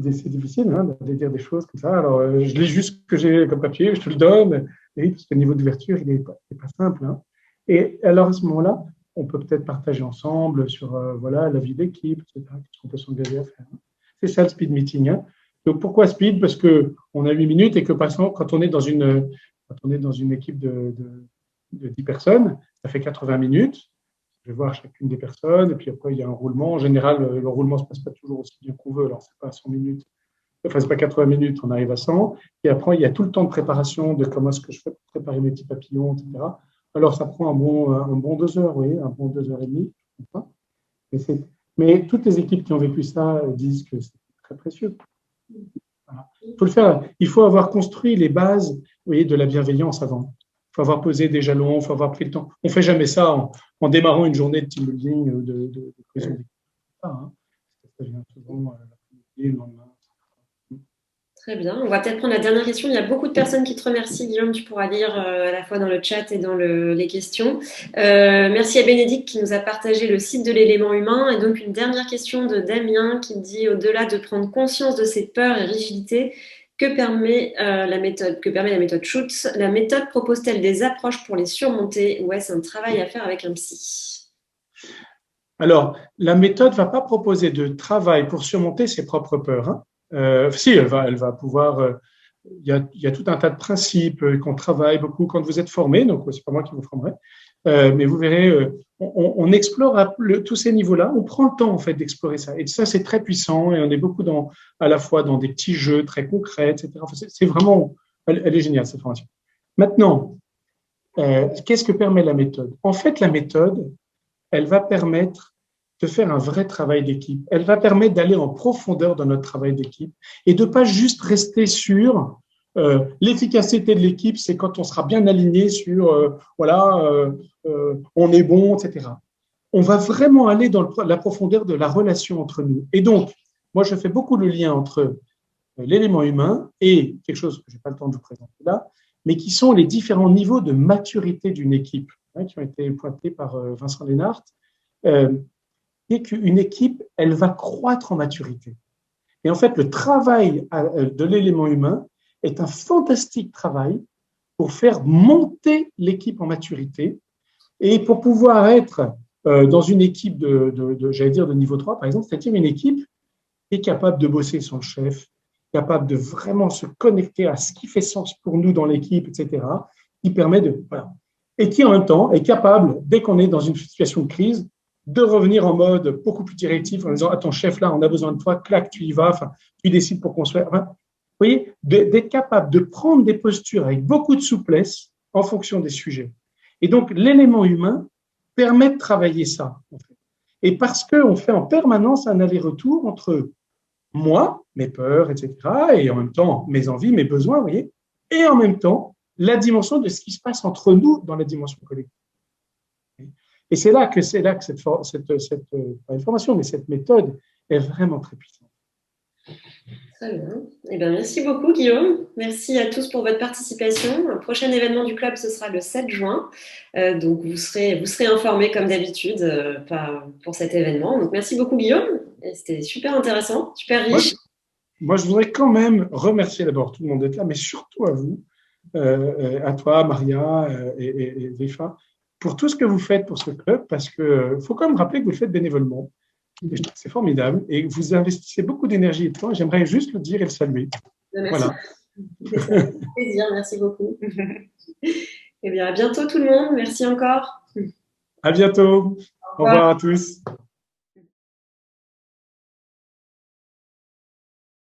C'est difficile hein, de dire des choses comme ça. Alors, je lis juste ce que j'ai comme papier, je te le donne. Et parce que le niveau d'ouverture, il n'est pas simple. Hein. Et alors, à ce moment-là, on peut peut-être partager ensemble sur voilà, la vie d'équipe, etc. Qu'est-ce qu'on peut s'engager à faire. Hein. C'est ça le speed meeting. Hein. Donc, pourquoi speed? Parce qu'on a 8 minutes et que, par exemple, quand on est dans une équipe de 10 personnes, ça fait 80 minutes. Je vais voir chacune des personnes, et puis après, il y a un roulement. En général, le roulement ne se passe pas toujours aussi bien qu'on veut. Alors, ce n'est pas 100 minutes, enfin, ce n'est pas 80 minutes, on arrive à 100. Et après, il y a tout le temps de préparation de comment est-ce que je fais pour préparer mes petits papillons, etc. Alors, ça prend un bon 2 heures, oui, un bon 2 heures et demie. Mais toutes les équipes qui ont vécu ça disent que c'est très précieux. Voilà. Faut le faire. Il faut avoir construit les bases, vous voyez, de la bienveillance avant. Il faut avoir posé des jalons, il faut avoir pris le temps. On ne fait jamais ça en démarrant une journée de team building ou de cohésion d'équipe. Hein. Ça vient souvent l'après-midi, le lendemain. Très bien. On va peut-être prendre la dernière question. Il y a beaucoup de personnes qui te remercient, Guillaume. Tu pourras lire à la fois dans le chat et dans les questions. Merci à Bénédicte qui nous a partagé le site de l'élément humain. Et donc, une dernière question de Damien qui dit, au-delà de prendre conscience de ses peurs et rigidités, que permet la méthode Schutz? La méthode propose-t-elle des approches pour les surmonter ou est-ce un travail à faire avec un psy? Alors, la méthode ne va pas proposer de travail pour surmonter ses propres peurs. Hein. Si, elle va pouvoir. Il y a tout un tas de principes qu'on travaille beaucoup quand vous êtes formé, donc c'est pas moi qui vous formerai, mais vous verrez, on explore tous ces niveaux-là, on prend le temps en fait d'explorer ça, et ça c'est très puissant, et on est beaucoup à la fois dans des petits jeux très concrets, etc. Enfin, c'est vraiment, elle est géniale cette formation. Maintenant, qu'est-ce que permet la méthode? En fait, la méthode, elle va permettre de faire un vrai travail d'équipe. Elle va permettre d'aller en profondeur dans notre travail d'équipe et de pas juste rester sur l'efficacité de l'équipe, c'est quand on sera bien aligné sur on est bon, etc. On va vraiment aller dans la profondeur de la relation entre nous. Et donc, moi, je fais beaucoup le lien entre l'élément humain et quelque chose que je n'ai pas le temps de vous présenter là, mais qui sont les différents niveaux de maturité d'une équipe, hein, qui ont été pointés par Vincent Lénart. Et qu'une équipe, elle va croître en maturité. Et en fait, le travail de l'élément humain est un fantastique travail pour faire monter l'équipe en maturité et pour pouvoir être dans une équipe j'allais dire de niveau 3, par exemple, c'est-à-dire une équipe qui est capable de bosser son chef, capable de vraiment se connecter à ce qui fait sens pour nous dans l'équipe, etc., qui permet de... Voilà. Et qui, en même temps, est capable, dès qu'on est dans une situation de crise, de revenir en mode beaucoup plus directif en disant « Attends, chef, là, on a besoin de toi, clac, tu y vas, enfin, tu décides pour qu'on soit… » Enfin, vous voyez, d'être capable de prendre des postures avec beaucoup de souplesse en fonction des sujets. Et donc, l'élément humain permet de travailler ça. En fait. Et parce qu'on fait en permanence un aller-retour entre moi, mes peurs, etc., et en même temps mes envies, mes besoins, vous voyez, et en même temps la dimension de ce qui se passe entre nous dans la dimension collective. Et c'est là que cette pas une formation, mais cette méthode est vraiment très puissante. Très bien. Eh bien, merci beaucoup, Guillaume. Merci à tous pour votre participation. Le prochain événement du club, ce sera le 7 juin. Donc, vous serez informés comme d'habitude pour cet événement. Donc, merci beaucoup, Guillaume. C'était super intéressant, super riche. Moi, je voudrais quand même remercier d'abord tout le monde d'être là, mais surtout à vous, à toi, Maria et Zéfa, pour tout ce que vous faites pour ce club, parce qu'il faut quand même rappeler que vous le faites bénévolement. C'est formidable. Et vous investissez beaucoup d'énergie et de temps. J'aimerais juste le dire et le saluer. Merci. Voilà. C'est un plaisir. Merci beaucoup. Eh bien, à bientôt tout le monde. Merci encore. À bientôt. Au revoir à tous.